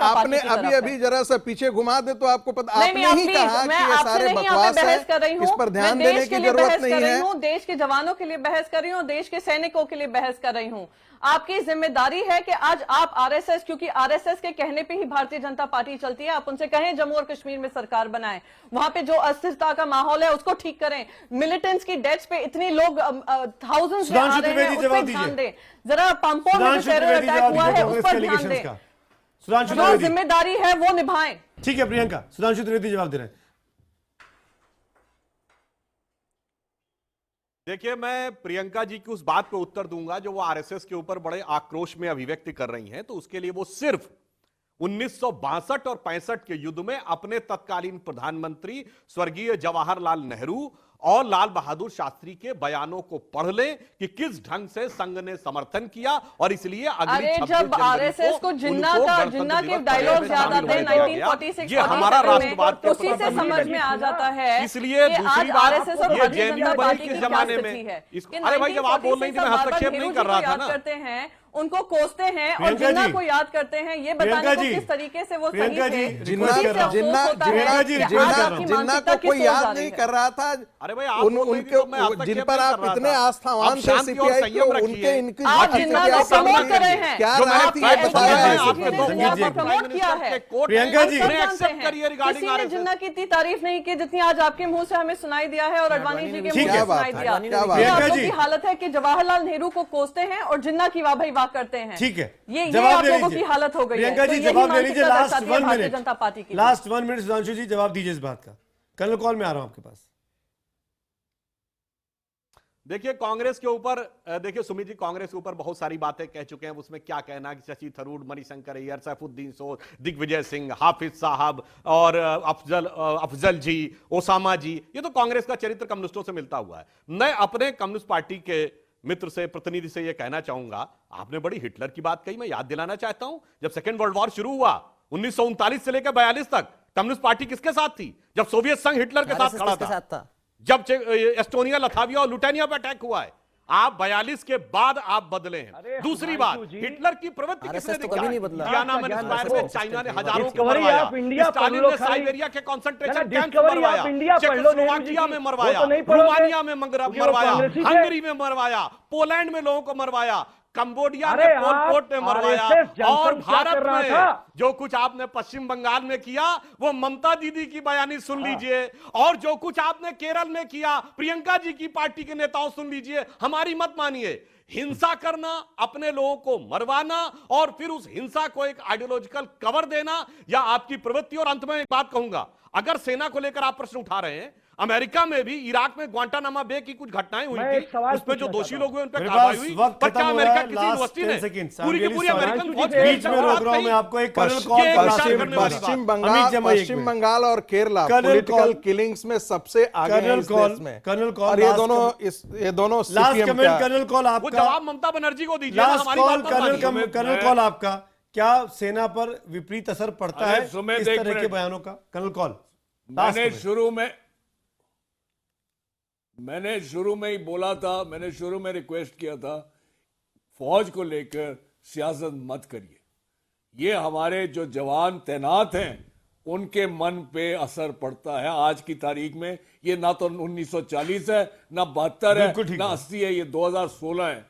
आपने अभी जरा सा पीछे घुमा दे तो आपको पता, आपने ही कहा कि ये सारे बकवास है, इस पर ध्यान देने की जरूरत नहीं है। देश के जवानों के लिए बहस कर रही हूँ, देश के सैनिकों के लिए बहस कर रही हूँ। आपकी जिम्मेदारी है कि आज आप आरएसएस, क्योंकि आरएसएस के कहने पे ही भारतीय जनता पार्टी चलती है, आप उनसे कहें जम्मू और कश्मीर में सरकार बनाएं, वहां पे जो अस्थिरता का माहौल है उसको ठीक करें। मिलिटेंट्स की डेथ्स पे इतने लोग थाउजेंड्स में आ रहे हैं, उस पर ध्यान दें। जरा पंपों में जो टेरर अटैक हुआ है उस पर ध्यान दें। जो जिम्मेदारी है वो निभाएं। ठीक है प्रियंका, सुधांशु त्रिवेदी जवाब दे रहे हैं। देखिए, मैं प्रियंका जी की उस बात पे उत्तर दूंगा जो वो आरएसएस के ऊपर बड़े आक्रोश में अभिव्यक्ति कर रही हैं। तो उसके लिए वो सिर्फ 1962 और 65 के युद्ध में अपने तत्कालीन प्रधानमंत्री स्वर्गीय जवाहरलाल नेहरू और लाल बहादुर शास्त्री के बयानों को पढ़ लें कि किस ढंग से संघ ने समर्थन किया और इसलिए अगली 26 जब आरएसएस को जिन्ना के डायलॉग याद आते हैं 1946 ये हमारा राष्ट्रवाद में, उसी से समझ में आ जाता है। इसलिए दूसरी बात, ये जेएनयू बनी किस जमाने में? अरे भाई, जब आप बोल रही थी मैं हस्तक्षेप नहीं कर रहा था ना। करते हैं उनको कोसते हैं और प्रियंका जिन्ना जी, को याद करते हैं, ये बताने प्रियंका को जी, किस तरीके से वो सही प्रियंका थे। जी, उसी रिक्वेस्ट से कर रहा हूं। अफसोस होता है प्रियंका जी, कि रिक्वेस्ट आज कर रहा आपकी हूं। जिन्ना मानसिकता को किस कोई ओर जा याद रही नहीं है। कर रहा था, अरे भाई आप बोल रही थी तो मैं उनके हस्तक्षेप जिन नहीं पर कर आप रहा इतने था। आस्थावान आप थे शांति और सीपीआई संयम के, रखिए। उनके इनकी आप जिन्ना को प्रमोट कर रहे हैं, क्या जो मैंने राय थी ये आपके बताया एसपी है। आपके दो संजीव जी, बार प्रमोट किया है। प्रियंका जी, हम सब एक्सेप्ट जानते करिए हैं, रिगार्डिंग किसी ने आरएसएस। जिन्ना की इतनी तारीफ नहीं की जितनी आज आपके मुंह से हमें सुनाई दिया है और अडवाणी जी के ठीक मुंह है, से बात सुनाई है, दिया। क्या बात ये है। आप प्रियंका लोग जी, की हालत है कि जवाहरलाल नेहरू को कोसते हैं और जिन्ना की वाह भाई वाह करते हैं। ठीक है, ये जवाब आप ले लोगों लीजिए। की हालत हो गई है। प्रियंका तो जी यही जवाब ले लीजिए। मानसिकता लास्ट दर्शाती है 1 भारतीय मिनट, जनता पार्टी की। लास्ट 1 मिनट सुधांशु जी जवाब दीजिए इस बात का। कर्नल कॉल में आ रहा हूं आपके पास। देखिए कांग्रेस के ऊपर, देखिए सुमित जी कांग्रेस के ऊपर बहुत सारी बातें कह चुके हैं, उसमें क्या कहना कि शशि थरूर, मणिशंकर अय्यर, सैफुद्दीन सोज, दिग्विजय सिंह, हाफिज साहब और अफजल जी, ओसामा जी, ये तो कांग्रेस का चरित्र कम्युनिस्टों से मिलता हुआ है। मैं अपने कम्युनिस्ट पार्टी के मित्र से, प्रतिनिधि से यह कहना चाहूंगा, आपने बड़ी हिटलर की बात कही, मैं याद दिलाना चाहता हूं जब सेकेंड वर्ल्ड वॉर शुरू हुआ 1939 से लेकर 42 तक कम्युनिस्ट पार्टी किसके साथ थी? जब सोवियत संघ हिटलर के साथ खड़ा था, जब एस्टोनिया, लथाविया और लुटेनिया पर अटैक हुआ है। आप 42 के बाद आप बदले हैं। दूसरी बात, हिटलर की प्रवृत्ति किसने कभी नहीं बदला। में चाइना ने हजारों को डिस्कवरी मरवाया, ऑफ इंडिया स्टालिन पढ़ लो ने खाली। साइबेरिया के कंसंट्रेशन कैंप डिस्कवरी मरवाया, ऑफ इंडिया पढ़ लो, चेकोस्लोवाकिया में मरवाया, वो तो नहीं पढ़ोगे। रोमानिया में क्योंकि वो मरवाया, कांग्रेसी थे। हंगरी में मरवाया, पोलैंड में लोगों को मरवाया, कंबोडिया में अरे पोल पोट ने आप मरवाया, RSS जनसंघ और क्या कर रहा भारत था? में जो कुछ आपने पश्चिम बंगाल में किया वो ममता दीदी की बयानी सुन लीजिए, और जो कुछ आपने केरल में किया प्रियंका जी की पार्टी के नेताओं सुन लीजिए। हमारी मत मानिए। हिंसा करना, अपने लोगों को मरवाना और फिर उस हिंसा को एक आइडियोलॉजिकल कवर देना, या आपकी प्रवृत्ति। और अंत में एक बात कहूंगा, अगर सेना को लेकर आप प्रश्न उठा रहे हैं, अमेरिका में भी इराक में ग्वांटानामा बे की कुछ घटनाएं हुई थी, उसमें जो दोषी लोग हुए उन पर कार्रवाई हुई, पर क्या अमेरिका किसी यूनिवर्सिटी ने पूरी की पूरी अमेरिकन फौज बीच में रोक रहा हूं मैं आपको। एक कर्नल कॉल, पश्चिम बंगाल और केरला पॉलिटिकल किलिंग्स में सबसे आगे हैं इस देश में। कर्नल कॉल, और ये दोनों लास्ट CPM कमेंट का कर्नल कॉल वो आपका। जवाब ममता बनर्जी को दीजिए। लास्ट हमारी कॉल बात मत मानिए। कर्नल कॉल आपका। क्या सेना पर विपरीत असर पड़ता है सुमित, इस एक तरह के मिनट। बयानों का? कर्नल कॉल, मैंने शुरू में ही बोला था, मैंने शुरू में रिक्वेस्ट किया था, फौज को लेकर सियासत मत करिए। ये हमारे जो जवान तैनात हैं उनके मन पे असर पड़ता है। आज की तारीख में ये ना तो 1940 है, ना 72 है, ना 80 है, ये 2016 है।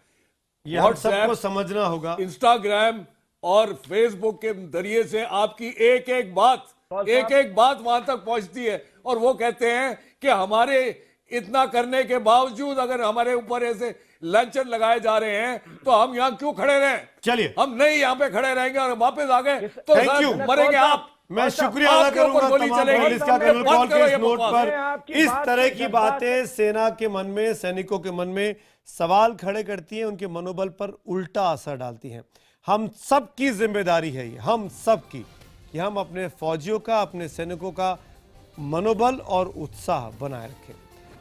ये हम सबको समझना होगा। इंस्टाग्राम और फेसबुक के जरिए से आपकी एक एक बात वहां तक पहुंचती है, और वो कहते हैं कि हमारे इतना करने के बावजूद अगर हमारे ऊपर ऐसे लंचन लगाए जा रहे हैं तो हम यहाँ क्यों खड़े रहें? चलिए, हम नहीं यहाँ पे खड़े रहेंगे और वापस आ गए तो थैंक यू, मरेंगे आप। मैं शुक्रिया अदा करूंगा तमाम पुलिस का कर्नल कॉल के इस नोट पर। इस तरह की बातें सेना के मन में, सैनिकों के मन में सवाल खड़े करती हैं, उनके मनोबल पर उल्टा असर डालती हैं। हम सब की जिम्मेदारी है ये, हम सब की, कि हम अपने फौजियों का, अपने सैनिकों का मनोबल और उत्साह बनाए रखें।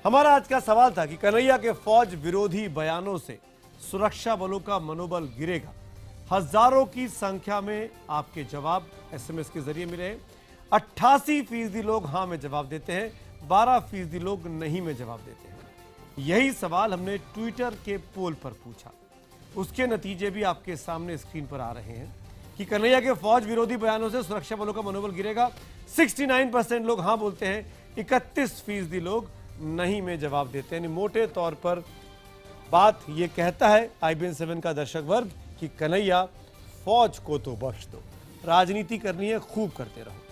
हमारा आज का सवाल था कि कन्हैया के फौज विरोधी बयानों से सुरक्षा बलों का मनोबल गिरेगा। हजारों की संख्या में आपके जवाब SMS के जरिए मिले हैं। 88% लोग हाँ में जवाब देते हैं, 12% लोग नहीं में जवाब देते हैं। यही सवाल हमने ट्विटर के पोल पर पूछा। उसके नतीजे भी आपके सामने स्क्रीन पर आ रहे हैं कि कन्हैया के फौज विरोधी बयानों से सुरक्षा बलों का मनोबल गिरेगा। 69% लोग हाँ बोलते हैं, 31% लोग नहीं में जवाब देते हैं। यानी मोटे तौर पर बात यह कहता है IBN 7 का दर्शक वर्ग कि कन्हैया फौज को तो बख्श दो, राजनीति करनी है खूब करते रहो।